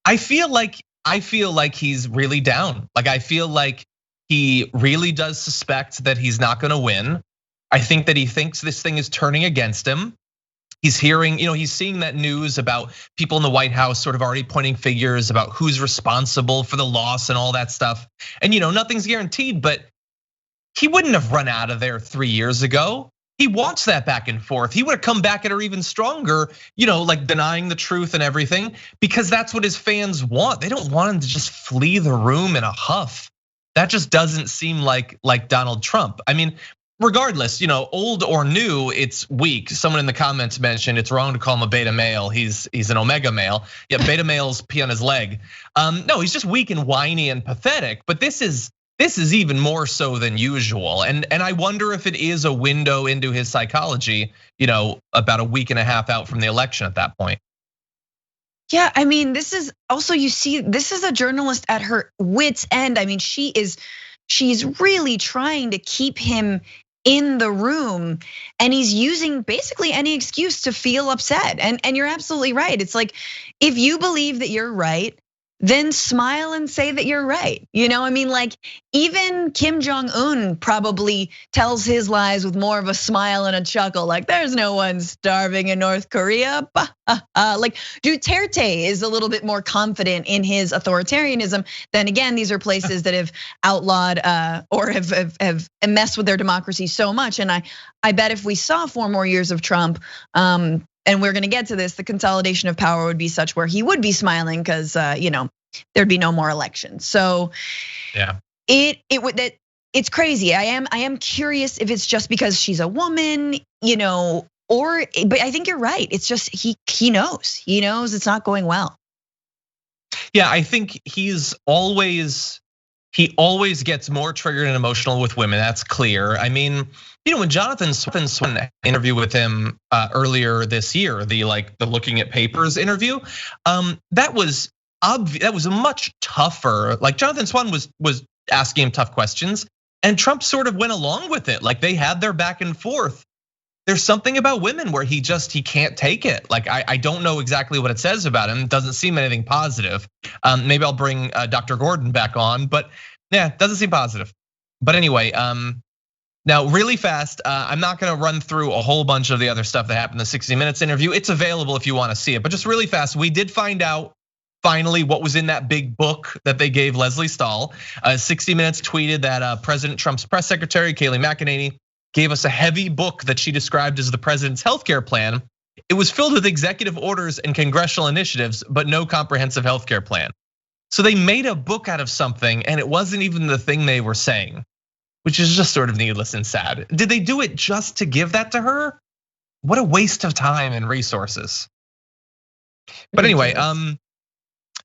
I feel like he's really down. Like, I feel like he really does suspect that he's not gonna win. I think that he thinks this thing is turning against him. He's hearing, he's seeing that news about people in the White House sort of already pointing figures about who's responsible for the loss and all that stuff. And nothing's guaranteed, but he wouldn't have run out of there 3 years ago. He wants that back and forth. He would have come back at her even stronger, like denying the truth and everything, because that's what his fans want. They don't want him to just flee the room in a huff. That just doesn't seem like Donald Trump. I mean, regardless, old or new, it's weak. Someone in the comments mentioned it's wrong to call him a beta male. He's an omega male. Yeah, beta males pee on his leg. No, he's just weak and whiny and pathetic. But this is even more so than usual. And I wonder if it is a window into his psychology, about a week and a half out from the election at that point. Yeah, I mean, this is also, this is a journalist at her wit's end. I mean, she's really trying to keep him in the room, and he's using basically any excuse to feel upset. And you're absolutely right. It's like, if you believe that you're right, then smile and say that you're right. I mean, like, even Kim Jong-un probably tells his lies with more of a smile and a chuckle, like, there's no one starving in North Korea. Like, Duterte is a little bit more confident in his authoritarianism. Then again, these are places that have outlawed or have messed with their democracy so much. And I bet if we saw 4 more years of Trump, and we're gonna get to this, the consolidation of power would be such where he would be smiling because there'd be no more elections. So yeah, it's crazy. I am curious if it's just because she's a woman, but I think you're right. It's just he knows it's not going well. Yeah, I think he always gets more triggered and emotional with women. That's clear. I mean, when Jonathan Swan interview with him earlier this year, the looking at papers interview, that was obvious. That was a much tougher. Like, Jonathan Swan was asking him tough questions, and Trump sort of went along with it. Like, they had their back and forth. There's something about women where he can't take it. Like, I don't know exactly what it says about him. It doesn't seem anything positive. Maybe I'll bring Dr. Gordon back on, but yeah, it doesn't seem positive. But anyway, now really fast, I'm not gonna run through a whole bunch of the other stuff that happened in the 60 Minutes interview. It's available if you wanna see it, but just really fast, we did find out finally what was in that big book that they gave Leslie Stahl. 60 Minutes tweeted that President Trump's press secretary, Kayleigh McEnany, gave us a heavy book that she described as the president's healthcare plan. It was filled with executive orders and congressional initiatives, but no comprehensive healthcare plan. So they made a book out of something, and it wasn't even the thing they were saying, which is just sort of needless and sad. Did they do it just to give that to her? What a waste of time and resources. But anyway,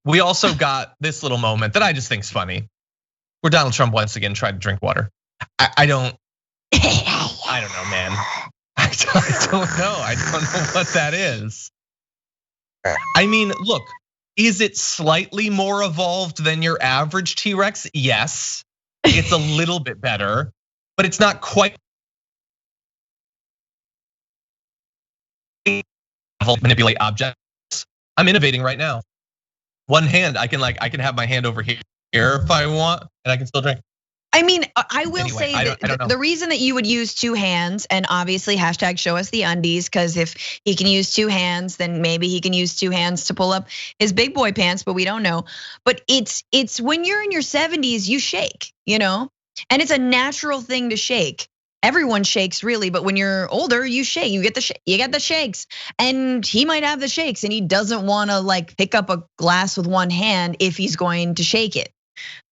we also got this little moment that I just think's funny, where Donald Trump once again tried to drink water. I don't know, man. I don't know. I don't know what that is. I mean, look, is it slightly more evolved than your average T-Rex? Yes, it's a little bit better, but it's not quite manipulate objects. I'm innovating right now. One hand, I can have my hand over here if I want, and I can still drink. I mean, I will Anyway, say I that don't know. the reason that you would use two hands, and obviously hashtag show us the undies, because if he can use two hands, then maybe he can use two hands to pull up his big boy pants, but we don't know. But it's when you're in your 70s, you shake, and it's a natural thing to shake. Everyone shakes really, but when you're older, you shake. You get the shakes, and he might have the shakes, and he doesn't want to like pick up a glass with one hand if he's going to shake it.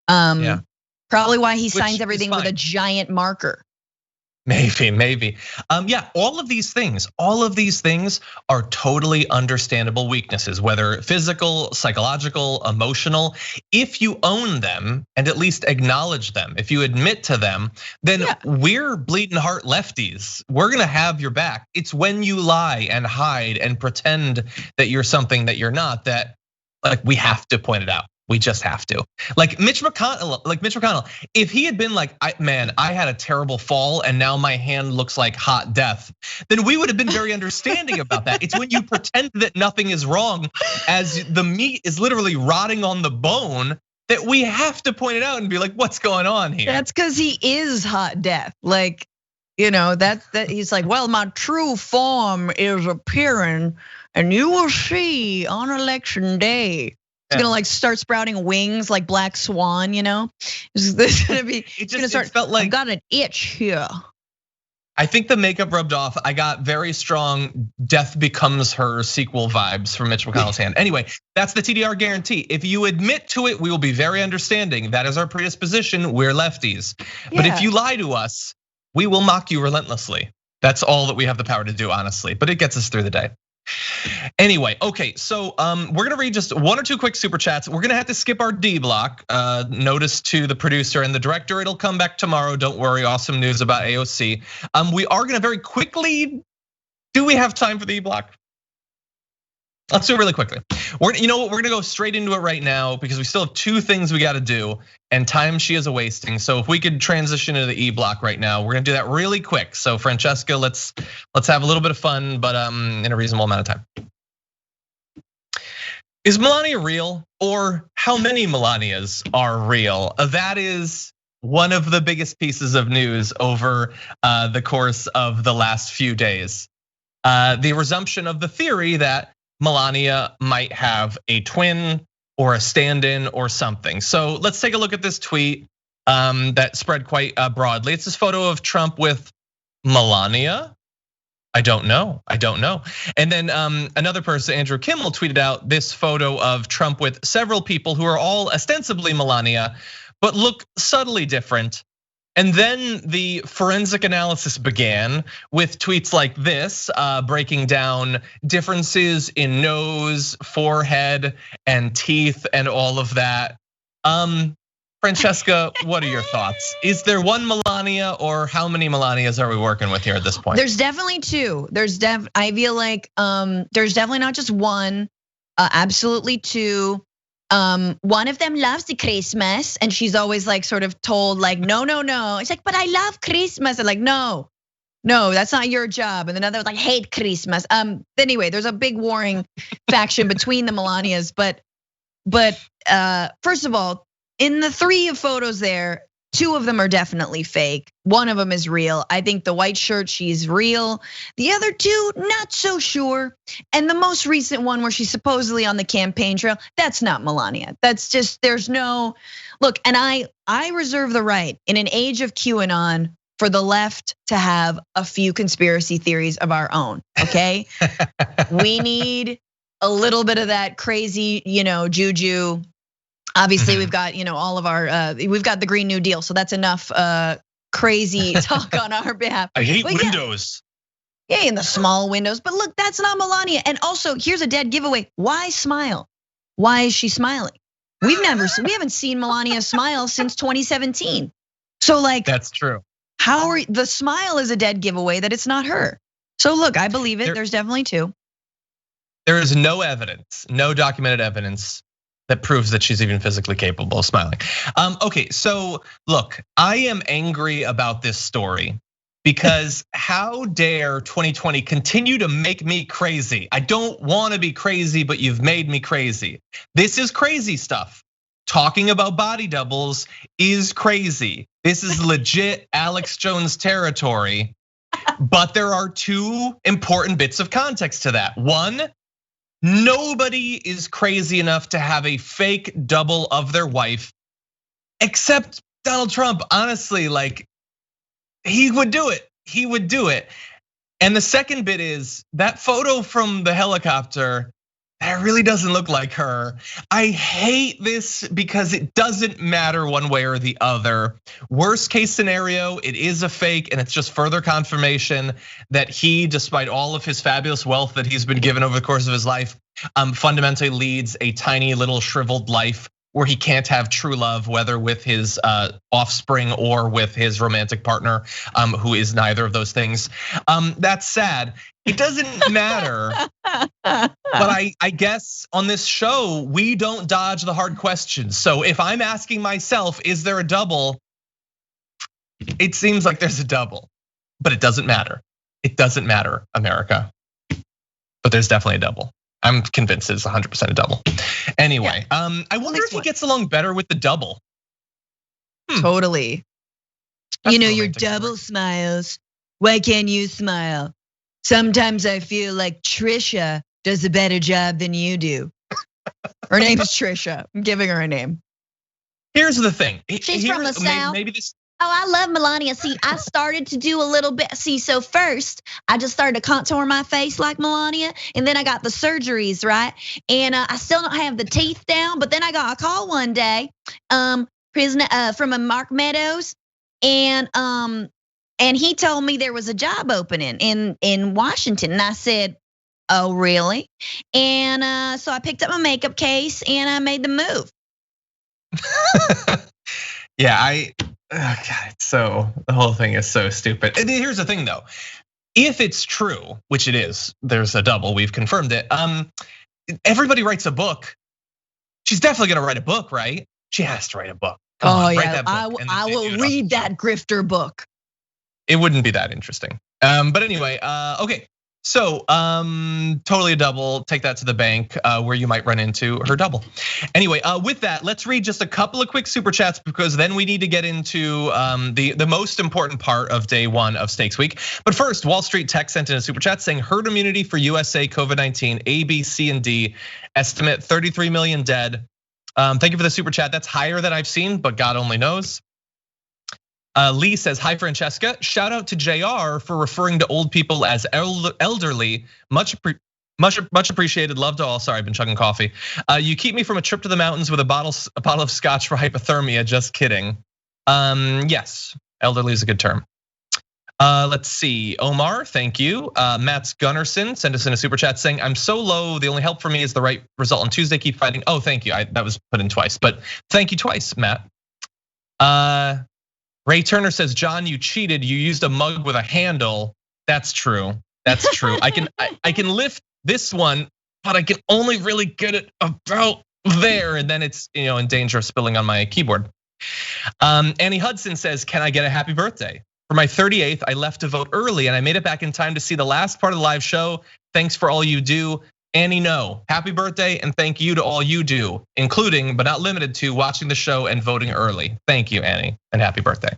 Yeah. Probably why he Which signs is everything with a fine. giant marker. Maybe. Yeah, all of these things are totally understandable weaknesses, whether physical, psychological, emotional. If you own them and at least acknowledge them, if you admit to them, then we're bleeding heart lefties. We're gonna have your back. It's when you lie and hide and pretend that you're something that you're not that like we have to point it out. We just have to. Like Mitch McConnell, if he had been like, I had a terrible fall and now my hand looks like hot death, then we would have been very understanding about that. It's when you pretend that nothing is wrong as the meat is literally rotting on the bone that we have to point it out and be like, what's going on here? That's because he is hot death. Like, that he's like, well, my true form is appearing and you will see on election day. It's gonna like start sprouting wings like Black Swan, It's gonna be. It's gonna start. It felt like I've got an itch here. I think the makeup rubbed off. I got very strong Death Becomes Her sequel vibes from Mitch McConnell's hand. Anyway, that's the TDR guarantee. If you admit to it, we will be very understanding. That is our predisposition. We're lefties. But if you lie to us, we will mock you relentlessly. That's all that we have the power to do, honestly. But it gets us through the day. Anyway, okay, so we're gonna read just one or two quick super chats. We're gonna have to skip our D block. Notice to the producer and the director, it'll come back tomorrow. Don't worry, awesome news about AOC. We are gonna very quickly. Do we have time for the E block? Let's do it really quickly. You know what? We're gonna go straight into it right now because we still have two things we got to do, and time she is a wasting. So if we could transition into the E block right now, we're gonna do that really quick. So Francesca, let's have a little bit of fun, but in a reasonable amount of time. Is Melania real, or how many Melanias are real? That is one of the biggest pieces of news over the course of the last few days. The resumption of the theory that Melania might have a twin or a stand-in or something. So let's take a look at this tweet that spread quite broadly. It's this photo of Trump with Melania. I don't know. And then another person, Andrew Kimmel, tweeted out this photo of Trump with several people who are all ostensibly Melania, but look subtly different. And then the forensic analysis began with tweets like this, breaking down differences in nose, forehead, and teeth, and all of that. Francesca, what are your thoughts? Is there one Melania, or how many Melanias are we working with here at this point? There's definitely two. I feel like there's definitely not just one, absolutely two. One of them loves the Christmas, and she's always like sort of told like, no. It's like, but I love Christmas. And like, no, that's not your job. And another was like, hate Christmas. Anyway, there's a big warring faction between the Melanias. But first of all, in the three of photos there, two of them are definitely fake. One of them is real. I think the white shirt, she's real. The other two, not so sure. And the most recent one where she's supposedly on the campaign trail, that's not Melania. That's just, there's no, look, and I reserve the right in an age of QAnon for the left to have a few conspiracy theories of our own, okay? We need a little bit of that crazy, juju. Obviously, we've got all of our we've got the Green New Deal, so that's enough crazy talk on our behalf. I hate windows. Yeah, in the small windows. But look, that's not Melania. And also, here's a dead giveaway. Why smile? Why is she smiling? We haven't seen Melania smile since 2017. So like, that's true. The smile is a dead giveaway that it's not her. So look, I believe it. There's definitely two. There is no evidence, no documented evidence that proves that she's even physically capable of smiling. Okay, so look, I am angry about this story because how dare 2020 continue to make me crazy? I don't want to be crazy, but you've made me crazy. This is crazy stuff. talking about body doubles is crazy. This is legit Alex Jones territory. But there are two important bits of context to that. One, nobody is crazy enough to have a fake double of their wife, except Donald Trump. Honestly, like, he would do it. He would do it. And the second bit is that photo from the helicopter, that really doesn't look like her. I hate this because it doesn't matter one way or the other. Worst case scenario, it is a fake, and it's just further confirmation that he, despite all of his fabulous wealth that he's been given over the course of his life, fundamentally leads a tiny little shriveled life where he can't have true love, whether with his offspring or with his romantic partner, who is neither of those things. That's sad. It doesn't matter. But I guess on this show, we don't dodge the hard questions. So if I'm asking myself, is there a double? It seems like there's a double, but it doesn't matter. It doesn't matter, America. But there's definitely a double. I'm convinced it's 100% a double. Anyway, I wonder if he gets along better with the double. Totally. That's you know, your romantic double story. smiles. Why can't you smile? Sometimes I feel like Trisha does a better job than you do. Her name is Trisha. I'm giving her a name. Here's the thing. She's from the South. Maybe this. Oh, I love Melania. See, I started to do a little bit. See, so first, I just started to contour my face like Melania, and then I got the surgeries, right? And I still don't have the teeth down, but then I got a call one day, from a Mark Meadows, and he told me there was a job opening in Washington, and I said, oh, really? And so I picked up my makeup case and I made the move. Yeah, God, the whole thing is so stupid. And here's the thing though, if it's true, which it is, there's a double, we've confirmed it. Everybody writes a book. She's definitely gonna write a book, right? She has to write a book. Come on, write that book I will read that grifter book. It wouldn't be that interesting. But anyway, okay. So totally a double, take that to the bank where you might run into her double. Anyway, with that, let's read just a couple of quick super chats because then we need to get into the most important part of day one of Stakes Week. But first, Wall Street Tech sent in a super chat saying herd immunity for USA COVID-19, A, B, C, and D, estimate 33 million dead. Thank you for the super chat. That's higher than I've seen, but God only knows. Lee says, hi, Francesca. Shout out to JR for referring to old people as elderly. Much appreciated. Love to all. Sorry, I've been chugging coffee. You keep me from a trip to the mountains with a bottle of scotch for hypothermia. Just kidding. Yes, elderly is a good term. Let's see. Omar, thank you. Matt's Gunnarsson sent us in a super chat saying, I'm so low. The only help for me is the right result on Tuesday. Keep fighting. Oh, thank you. That was put in twice, but thank you twice, Matt. Ray Turner says, John, you cheated. You used a mug with a handle. That's true. That's true. I can lift this one, but I can only really get it about there, and then it's in danger of spilling on my keyboard. Annie Hudson says, can I get a happy birthday? For my 38th, I left to vote early, and I made it back in time to see the last part of the live show. Thanks for all you do. Annie, no. Happy birthday, and thank you to all you do, including, but not limited to, watching the show and voting early. Thank you, Annie, and happy birthday.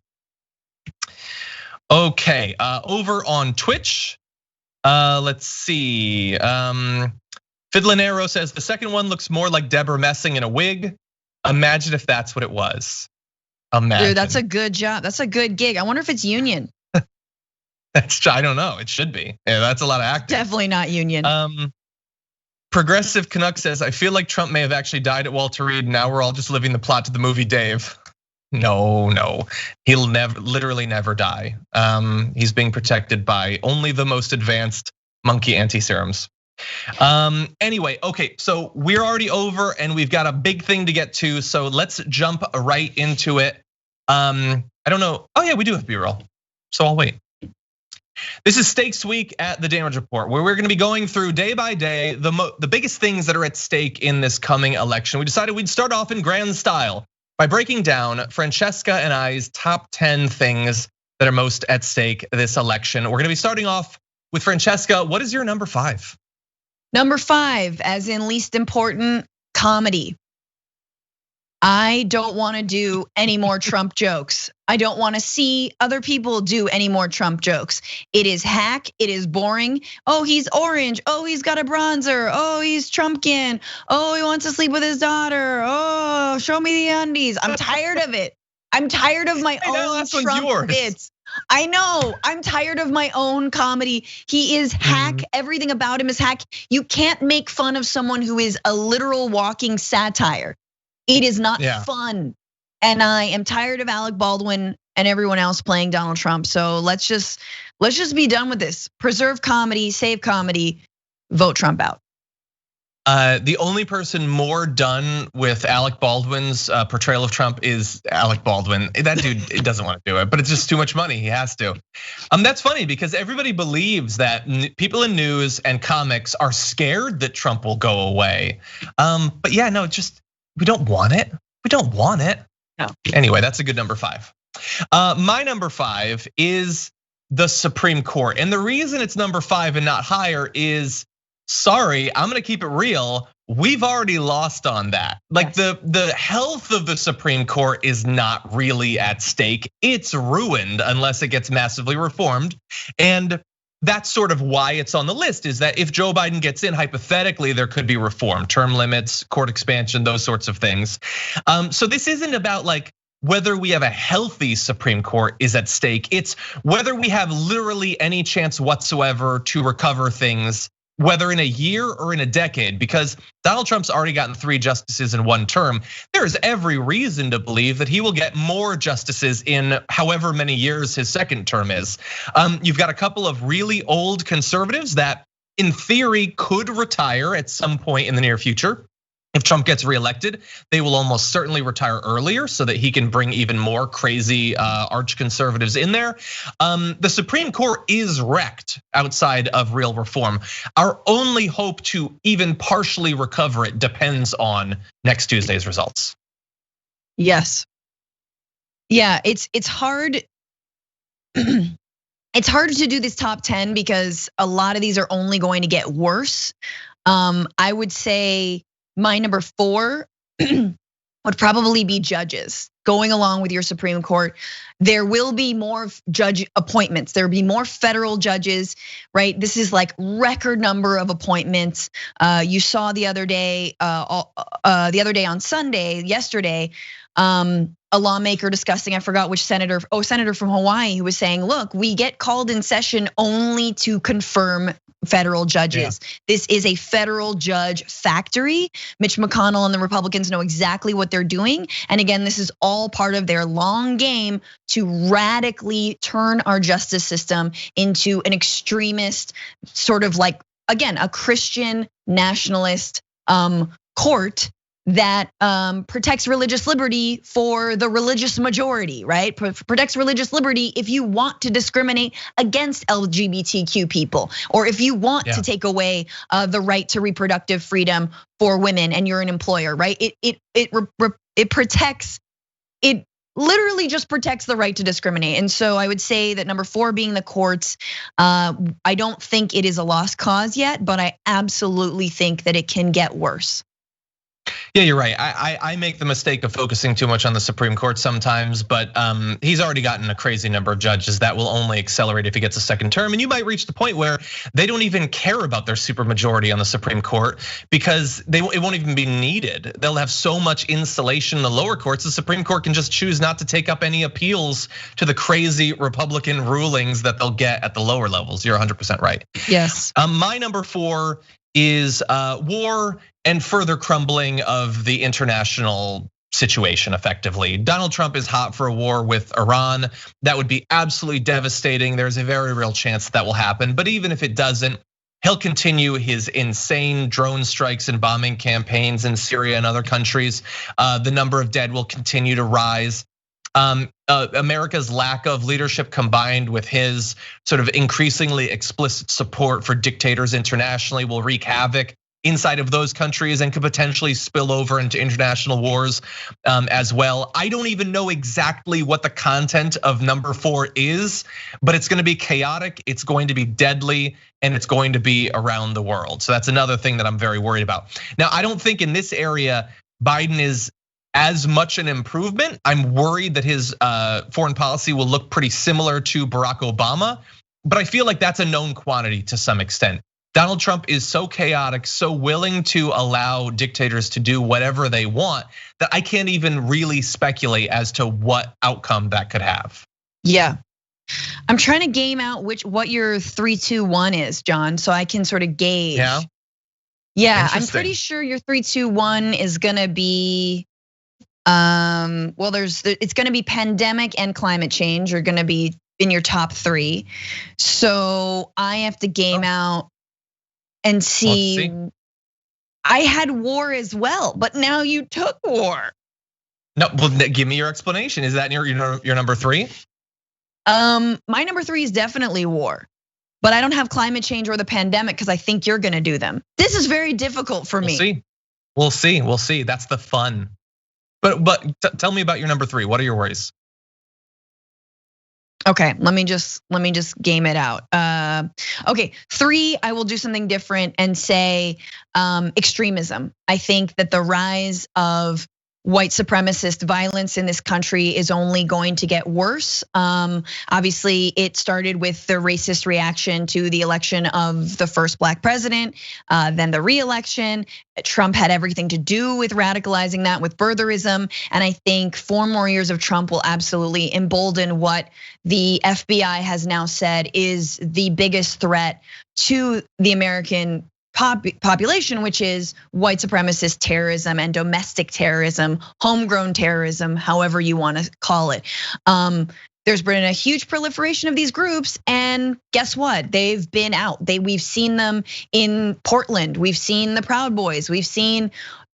Okay, over on Twitch, let's see. Fidlanero says, the second one looks more like Deborah Messing in a wig. Imagine if that's what it was. Imagine. Dude, that's a good job. That's a good gig. I wonder if it's union. I don't know, it should be. Yeah, that's a lot of acting. Definitely not union. Progressive Canuck says, I feel like Trump may have actually died at Walter Reed. Now we're all just living the plot to the movie Dave. No, he'll literally never die. He's being protected by only the most advanced monkey anti-serums. Anyway, okay, so we're already over and we've got a big thing to get to. So let's jump right into it. I don't know. Oh yeah, we do have B-roll. So I'll wait. This is Stakes Week at the Damage Report, where we're gonna be going through day by day the biggest things that are at stake in this coming election. We decided we'd start off in grand style by breaking down Francesca and I's top 10 things that are most at stake this election. We're gonna be starting off with Francesca. What is your number 5? Number 5, as in least important, comedy. I don't want to do any more Trump jokes. I don't want to see other people do any more Trump jokes. It is hack, it is boring. Oh, he's orange. Oh, he's got a bronzer. Oh, he's Trumpkin. Oh, he wants to sleep with his daughter. Oh, show me the undies. I'm tired of it. I'm tired of my own Trump bits. I know, I'm tired of my own comedy. He is hack, everything about him is hack. You can't make fun of someone who is a literal walking satire. It is not fun. And I am tired of Alec Baldwin and everyone else playing Donald Trump. So let's just be done with this. Preserve comedy, save comedy, vote Trump out. The only person more done with Alec Baldwin's portrayal of Trump is Alec Baldwin. That dude doesn't want to do it, but it's just too much money. He has to. That's funny because everybody believes that people in news and comics are scared that Trump will go away. But yeah, no, we don't want it. We don't want it. No. Anyway, that's a good number 5. My number 5 is the Supreme Court. And the reason it's number 5 and not higher is, sorry, I'm gonna keep it real. We've already lost on that. Like the health of the Supreme Court is not really at stake. It's ruined unless it gets massively reformed. And that's sort of why it's on the list, is that if Joe Biden gets in, hypothetically, there could be reform, term limits, court expansion, those sorts of things. So this isn't about like whether we have a healthy Supreme Court is at stake. It's whether we have literally any chance whatsoever to recover things, whether in a year or in a decade, because Donald Trump's already gotten 3 justices in 1 term. There is every reason to believe that he will get more justices in however many years his second term is. You've got a couple of really old conservatives that in theory could retire at some point in the near future. If Trump gets reelected, they will almost certainly retire earlier so that he can bring even more crazy arch conservatives in there. The Supreme Court is wrecked outside of real reform. Our only hope to even partially recover it depends on next Tuesday's results. Yes. Yeah, it's hard. It's hard to do this top 10 because a lot of these are only going to get worse. I would say my number 4 would probably be judges. Going along with your Supreme Court, there will be more judge appointments. There will be more federal judges, right? This is like record number of appointments. You saw the other day on Sunday, yesterday, a lawmaker discussing, I forgot which senator, senator from Hawaii, who was saying, look, we get called in session only to confirm federal judges. This is a federal judge factory. Mitch McConnell and the Republicans know exactly what they're doing. And again, this is all part of their long game to radically turn our justice system into an extremist, sort of like, again, a Christian nationalist court that protects religious liberty for the religious majority, right? Protects religious liberty if you want to discriminate against LGBTQ people, or if you want to take away the right to reproductive freedom for women and you're an employer, right? It protects, it literally just protects the right to discriminate. And so I would say that number 4 being the courts, I don't think it is a lost cause yet, but I absolutely think that it can get worse. Yeah, you're right. I make the mistake of focusing too much on the Supreme Court sometimes, but he's already gotten a crazy number of judges that will only accelerate if he gets a second term. And you might reach the point where they don't even care about their supermajority on the Supreme Court because it won't even be needed. They'll have so much insulation in the lower courts, the Supreme Court can just choose not to take up any appeals to the crazy Republican rulings that they'll get at the lower levels. You're 100% right. Yes. My number 4 is war and further crumbling of the international situation effectively. Donald Trump is hot for a war with Iran. That would be absolutely devastating. There's a very real chance that will happen. But even if it doesn't, he'll continue his insane drone strikes and bombing campaigns in Syria and other countries. The number of dead will continue to rise. America's lack of leadership combined with his sort of increasingly explicit support for dictators internationally will wreak havoc inside of those countries and could potentially spill over into international wars as well. I don't even know exactly what the content of number 4 is, but it's gonna be chaotic, it's going to be deadly, and it's going to be around the world. So that's another thing that I'm very worried about. Now, I don't think in this area, Biden is as much an improvement. I'm worried that his foreign policy will look pretty similar to Barack Obama, but I feel like that's a known quantity to some extent. Donald Trump is so chaotic, so willing to allow dictators to do whatever they want that I can't even really speculate as to what outcome that could have. Yeah. I'm trying to game out what your 3, 2, 1 is, John, so I can sort of gauge. Yeah, I'm pretty sure your 3, 2, 1 is gonna be, well, it's gonna be pandemic and climate change are gonna be in your top 3. So I have to game out and see. I had war as well, but now you took war. No, well, give me your explanation. Is that your number 3? My number 3 is definitely war, but I don't have climate change or the pandemic because I think you're gonna do them. This is very difficult for me. We'll see. That's the fun. But tell me about your number 3. What are your worries? Okay, let me just game it out. Okay, 3, I will do something different and say extremism. I think that the rise of white supremacist violence in this country is only going to get worse. Obviously, it started with the racist reaction to the election of the first Black president, then the re-election. Trump had everything to do with radicalizing that with birtherism. And I think 4 more years of Trump will absolutely embolden what the FBI has now said is the biggest threat to the American population, which is white supremacist terrorism and domestic terrorism, homegrown terrorism, however you want to call it. There's been a huge proliferation of these groups, and guess what? They've been out. We've seen them in Portland. We've seen the Proud Boys. We've seen,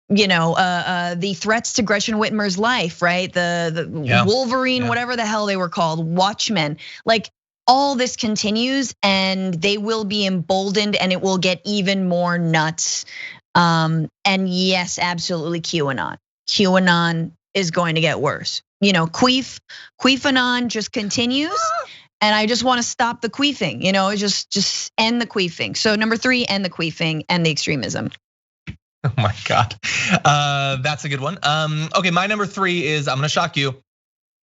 the threats to Gretchen Whitmer's life, right? The Wolverine, whatever the hell they were called, Watchmen. Like, all this continues and they will be emboldened and it will get even more nuts. And yes, absolutely QAnon. QAnon is going to get worse. Queefanon just continues. And I just want to stop the queefing, just end the queefing. So number 3, end the queefing and the extremism. Oh my God, that's a good one. Okay, my number 3 is, I'm gonna shock you,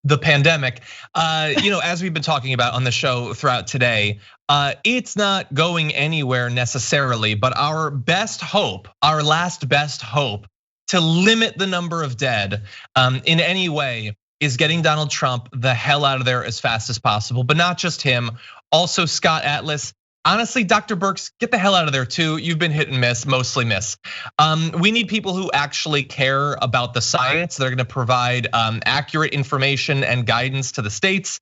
the pandemic. As we've been talking about on the show throughout today, it's not going anywhere necessarily, but our best hope, our last best hope to limit the number of dead in any way is getting Donald Trump the hell out of there as fast as possible, but not just him, also Scott Atlas. Honestly, Dr. Birx, get the hell out of there too. You've been hit and miss, mostly miss. We need people who actually care about the science. They're gonna provide accurate information and guidance to the states.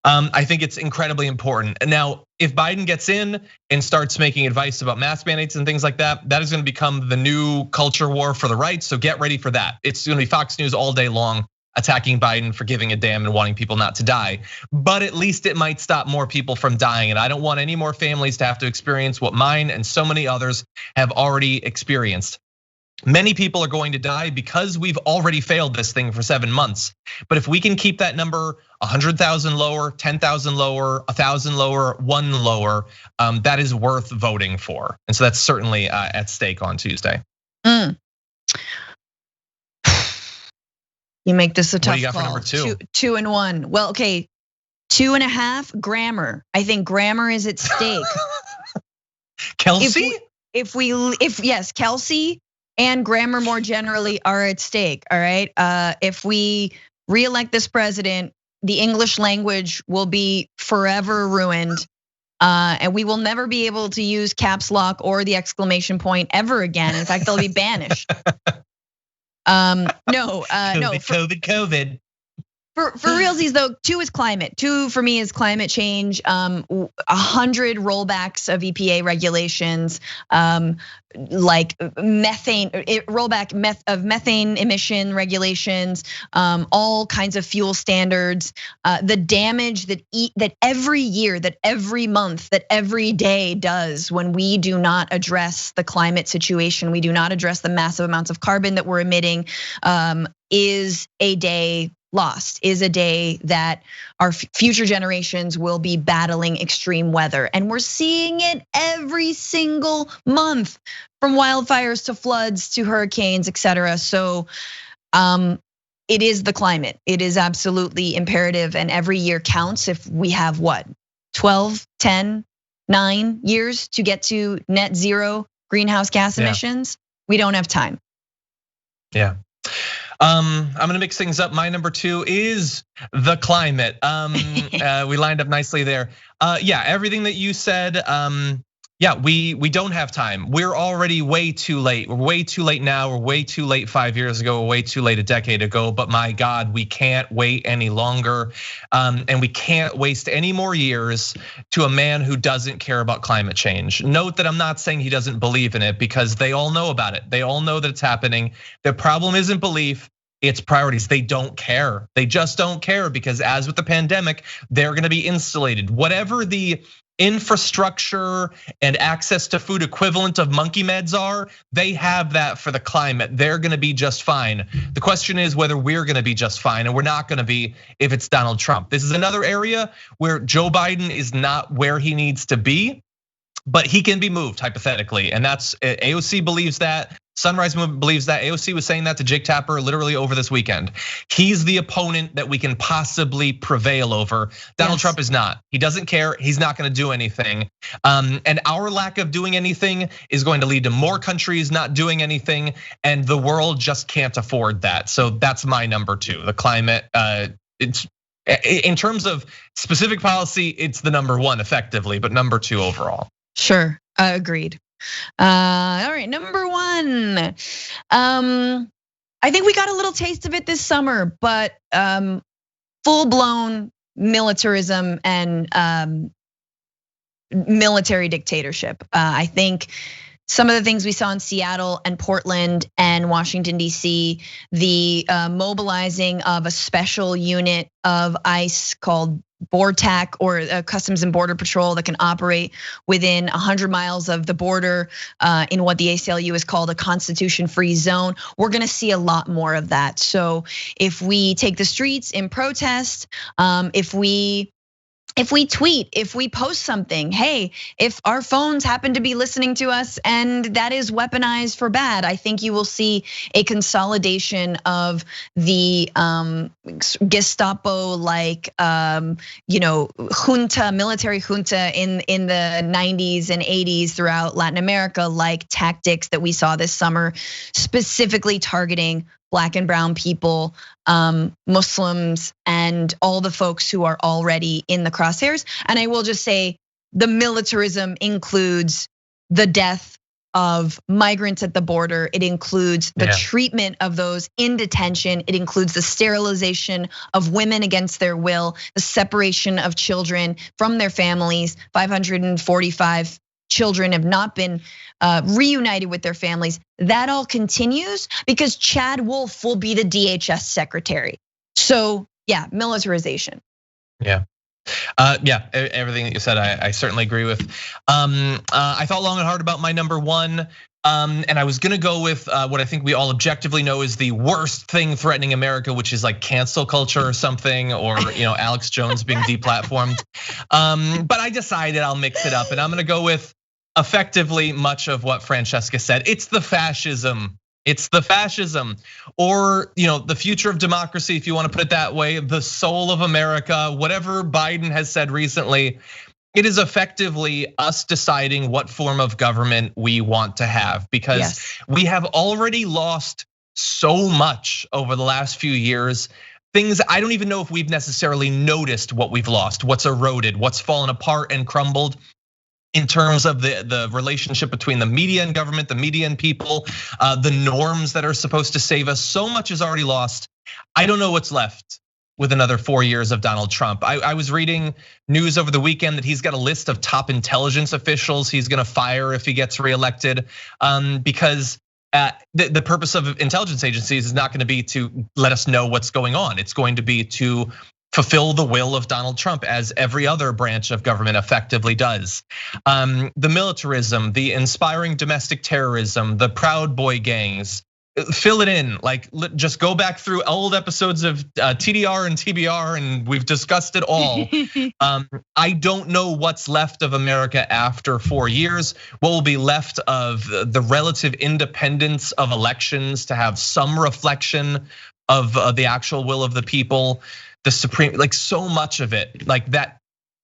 I think it's incredibly important. Now, if Biden gets in and starts making advice about mask mandates and things like that, that is gonna become the new culture war for the right, so get ready for that. It's gonna be Fox News all day long, attacking Biden for giving a damn and wanting people not to die. But at least it might stop more people from dying. And I don't want any more families to have to experience what mine and so many others have already experienced. Many people are going to die because we've already failed this thing for 7 months. But if we can keep that number 100,000 lower, 10,000 lower, 1,000 lower, 1 lower, that is worth voting for. And so that's certainly at stake on Tuesday. You make this a tough call. What do you got call. for number 2? 2 and 1. Well, okay, 2.5 grammar. I think grammar is at stake. Kelsey? If yes, Kelsey and grammar more generally are at stake. All right. If we reelect this president, the English language will be forever ruined. And we will never be able to use caps lock or the exclamation point ever again. In fact, they'll be banished. COVID. For realsies though, 2 is climate. 2 for me is climate change. 100 rollbacks of EPA regulations, like methane rollback of methane emission regulations, all kinds of fuel standards. The damage that every year, that every month, that every day does when we do not address the climate situation, we do not address the massive amounts of carbon that we're emitting, is a day lost, is a day that our future generations will be battling extreme weather. And we're seeing it every single month, from wildfires to floods to hurricanes, etc. So It is the climate. It is absolutely imperative, and every year counts. If we have 12, 10, 9 years to get to net zero greenhouse gas emissions, we don't have time. Yeah. I'm gonna mix things up. My number 2 is the climate. We lined up nicely there. Yeah, everything that you said. Yeah, we don't have time. We're already way too late. We're way too late now. We're way too late 5 years ago. We're way too late a decade ago. But my God, we can't wait any longer, and we can't waste any more years to a man who doesn't care about climate change. Note that I'm not saying he doesn't believe in it, because they all know about it. They all know that it's happening. The problem isn't belief. It's priorities. They don't care. They just don't care, because as with the pandemic, they're gonna be insulated. Whatever the infrastructure and access to food equivalent of monkey meds are, they have that for the climate. They're gonna be just fine. The question is whether we're gonna be just fine, and we're not gonna be if it's Donald Trump. This is another area where Joe Biden is not where he needs to be, but he can be moved hypothetically. And that's, AOC believes that. Sunrise Movement believes that. AOC was saying that to Jake Tapper literally over this weekend. He's the opponent that we can possibly prevail over. Donald Trump is not. He doesn't care. He's not gonna do anything. And our lack of doing anything is going to lead to more countries not doing anything, and the world just can't afford that. So that's my number 2, the climate. It's, in terms of specific policy, it's the number 1 effectively, but number 2 overall. Sure, agreed. All right, number 1. I think we got a little taste of it this summer, but full-blown militarism and military dictatorship. I think some of the things we saw in Seattle and Portland and Washington, DC, the mobilizing of a special unit of ICE called BORTAC, or Customs and Border Patrol, that can operate within 100 miles of the border in what the ACLU is called a constitution-free zone. We're gonna see a lot more of that. So if we take the streets in protest, if we tweet, if we post something, hey, if our phones happen to be listening to us and that is weaponized for bad, I think you will see a consolidation of the Gestapo-like, junta, military junta in the 90s and 80s throughout Latin America, like tactics that we saw this summer, specifically targeting Black and brown people, Muslims, and all the folks who are already in the crosshairs. And I will just say the militarism includes the death of migrants at the border. It includes the treatment of those in detention. It includes the sterilization of women against their will, the separation of children from their families. 545 children have not been reunited with their families. That all continues because Chad Wolf will be the DHS secretary. So yeah, militarization. Yeah, everything that you said, I certainly agree with. I thought long and hard about my number 1. And I was gonna go with what I think we all objectively know is the worst thing threatening America, which is like cancel culture or something, or Alex Jones being deplatformed. But I decided I'll mix it up, and I'm gonna go with effectively much of what Francesca said. It's the fascism. It's the fascism, or the future of democracy, if you want to put it that way, the soul of America, whatever Biden has said recently. It is effectively us deciding what form of government we want to have, because we have already lost so much over the last few years. Things I don't even know if we've necessarily noticed what we've lost, what's eroded, what's fallen apart and crumbled. In terms of the relationship between the media and government, the media and people, the norms that are supposed to save us, so much is already lost. I don't know what's left with another 4 years of Donald Trump. I was reading news over the weekend that he's got a list of top intelligence officials he's gonna fire if he gets reelected, because the purpose of intelligence agencies is not gonna be to let us know what's going on. It's going to be to fulfill the will of Donald Trump, as every other branch of government effectively does. The militarism, the inspiring domestic terrorism, the Proud Boy gangs, fill it in, like just go back through old episodes of TDR and TBR, and we've discussed it all. I don't know what's left of America after 4 years. What will be left of the relative independence of elections to have some reflection of the actual will of the people, the Supreme, like so much of it, like that.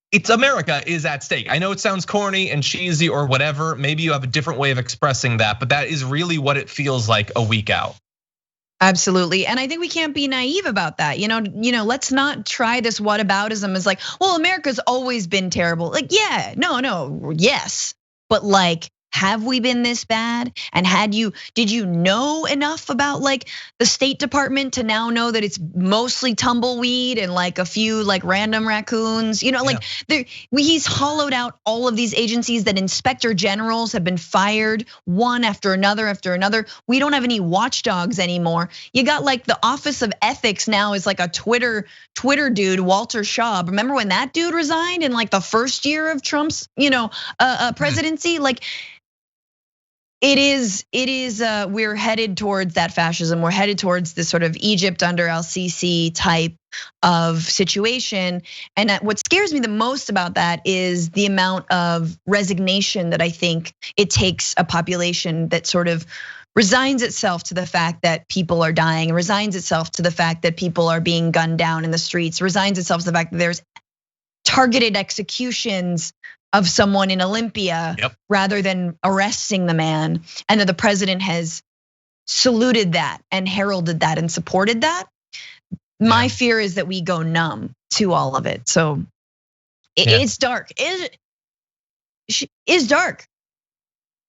It's America is at stake. I know it sounds corny and cheesy or whatever. Maybe you have a different way of expressing that, but that is really what it feels like a week out. Absolutely, and I think we can't be naive about that. Let's not try this whataboutism as like, well, America's always been terrible. Like, yeah, no, yes, but like, have we been this bad? And did you know enough about like the State Department to now know that it's mostly tumbleweed and like a few like random raccoons? He's hollowed out all of these agencies that inspector generals have been fired one after another after another. We don't have any watchdogs anymore. You got like the Office of Ethics now is like a Twitter dude, Walter Shaw. Remember when that dude resigned in like the first year of Trump's presidency? Like, it is. We're headed towards that fascism. We're headed towards this sort of Egypt under al-Sisi type of situation. And what scares me the most about that is the amount of resignation that I think it takes a population that sort of resigns itself to the fact that people are dying, resigns itself to the fact that people are being gunned down in the streets, resigns itself to the fact that there's targeted executions of someone in Olympia rather than arresting the man, and that the president has saluted that and heralded that and supported that. My fear is that we go numb to all of it. So it's dark. It is dark.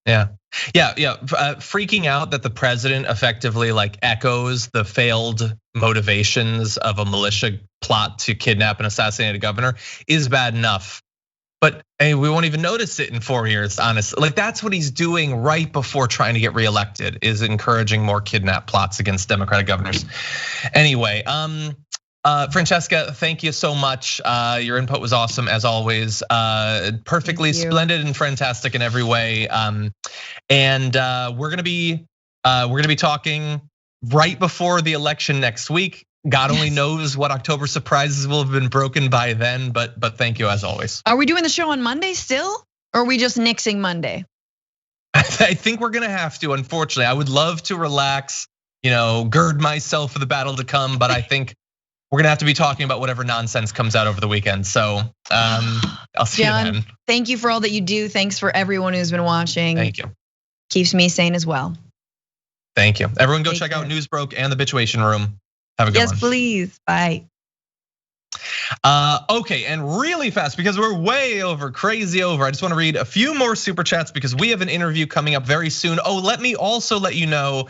Yeah. Freaking out that the president effectively like echoes the failed motivations of a militia plot to kidnap and assassinate a governor is bad enough. But we won't even notice it in 4 years, honestly. Like that's what he's doing right before trying to get reelected, is encouraging more kidnap plots against Democratic governors. Anyway, Francesca, thank you so much. Your input was awesome as always. Perfectly splendid and fantastic in every way. And we're gonna be talking right before the election next week. God only knows what October surprises will have been broken by then, but thank you as always. Are we doing the show on Monday still? Or are we just nixing Monday? I think we're gonna have to, unfortunately. I would love to relax, gird myself for the battle to come, but I think we're gonna have to be talking about whatever nonsense comes out over the weekend. So I'll see you then. Thank you for all that you do. Thanks for everyone who's been watching. Thank you. Keeps me sane as well. Thank you. Everyone go check out Newsbroke and the Bitchuation Room. Have a good one. Yes, please. Bye. Okay, and really fast because we're way over, crazy over. I just want to read a few more super chats because we have an interview coming up very soon. Oh, let me also let you know,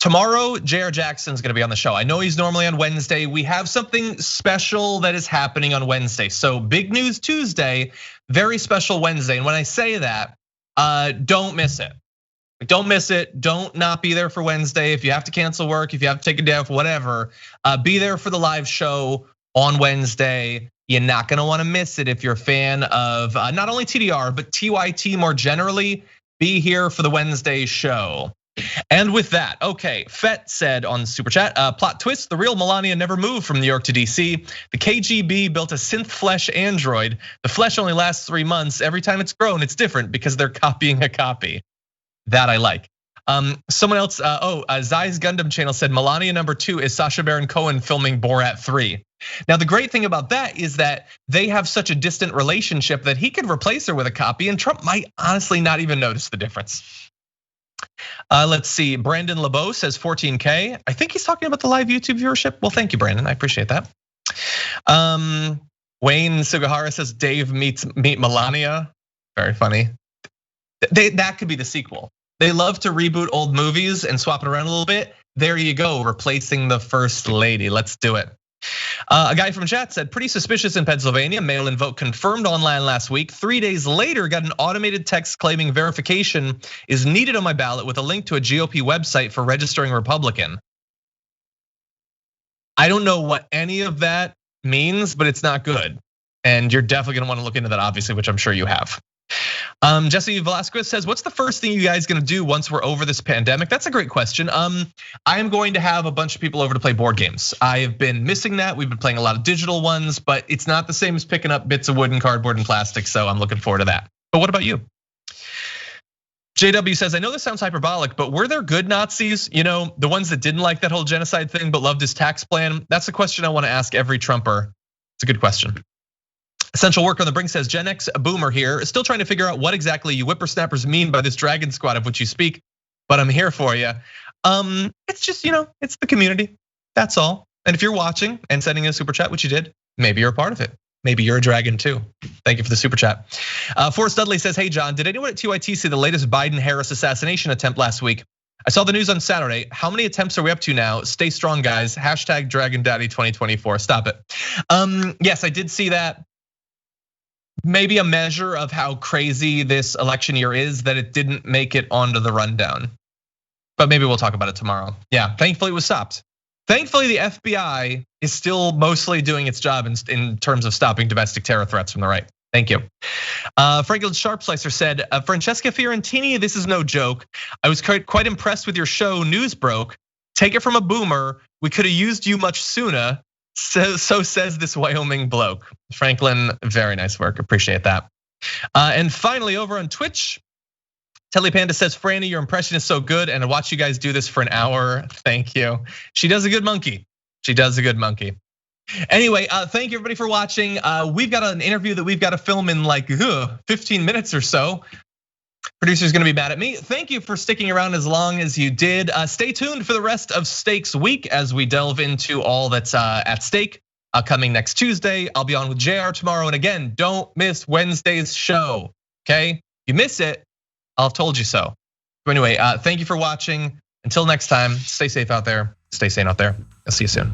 tomorrow J.R. Jackson's going to be on the show. I know he's normally on Wednesday. We have something special that is happening on Wednesday. So big news Tuesday, very special Wednesday. And when I say that, don't miss it. Don't miss it. Don't not be there for Wednesday. If you have to cancel work, if you have to take a day off, whatever, be there for the live show on Wednesday. You're not gonna wanna miss it if you're a fan of not only TDR, but TYT more generally. Be here for the Wednesday show. And with that, okay, Fett said on Super Chat, plot twist, the real Melania never moved from New York to DC. The KGB built a synth flesh android. The flesh only lasts 3 months. Every time it's grown, it's different because they're copying a copy. That I like. Someone else, Zai's Gundam channel said Melania #2 is Sacha Baron Cohen filming Borat 3. Now the great thing about that is that they have such a distant relationship that he could replace her with a copy and Trump might honestly not even notice the difference. Let's see, Brandon LeBeau says 14K. I think he's talking about the live YouTube viewership. Well, thank you, Brandon, I appreciate that. Wayne Sugahara says Dave meet Melania, very funny. That could be the sequel. They love to reboot old movies and swap it around a little bit. There you go, replacing the first lady. Let's do it. A guy from chat said, pretty suspicious in Pennsylvania. Mail-in vote confirmed online last week. 3 days later, got an automated text claiming verification is needed on my ballot with a link to a GOP website for registering Republican. I don't know what any of that means, but it's not good. And you're definitely gonna wanna look into that, obviously, which I'm sure you have. Jesse Velasquez says, what's the first thing you guys gonna do once we're over this pandemic? That's a great question. I am going to have a bunch of people over to play board games. I have been missing that. We've been playing a lot of digital ones, but it's not the same as picking up bits of wood and cardboard and plastic, so I'm looking forward to that. But what about you? JW says, I know this sounds hyperbolic, but were there good Nazis? You know, the ones that didn't like that whole genocide thing but loved his tax plan? That's a question I wanna ask every Trumper. It's a good question. Essential Worker on the Brink says, Gen X boomer here, still trying to figure out what exactly you whippersnappers mean by this dragon squad of which you speak, but I'm here for you. It's just, it's the community, that's all. And if you're watching and sending a super chat, which you did, maybe you're a part of it. Maybe you're a dragon too. Thank you for the super chat. Forrest Dudley says, hey John, did anyone at TYT see the latest Biden-Harris assassination attempt last week? I saw the news on Saturday. How many attempts are we up to now? Stay strong, guys. Hashtag Dragon Daddy 2024. Stop it. Yes, I did see that. Maybe a measure of how crazy this election year is that it didn't make it onto the rundown. But maybe we'll talk about it tomorrow. Yeah, thankfully it was stopped. Thankfully the FBI is still mostly doing its job in terms of stopping domestic terror threats from the right. Thank you. Franklin Sharpslicer said, Francesca Fiorentini, this is no joke. I was quite impressed with your show, Newsbroke. Take it from a boomer. We could have used you much sooner. So says this Wyoming bloke. Franklin, very nice work, appreciate that. And finally over on Twitch, Telly Panda says, Franny, your impression is so good and I watch you guys do this for an hour, thank you. She does a good monkey, she does a good monkey. Anyway, thank you everybody for watching. We've got an interview that we've got to film in like 15 minutes or so. Producer's gonna be mad at me. Thank you for sticking around as long as you did. Stay tuned for the rest of Stakes Week as we delve into all that's at stake. Coming next Tuesday, I'll be on with JR tomorrow. And again, don't miss Wednesday's show, okay? You miss it, I'll have told you so. So anyway, thank you for watching. Until next time, stay safe out there, stay sane out there. I'll see you soon.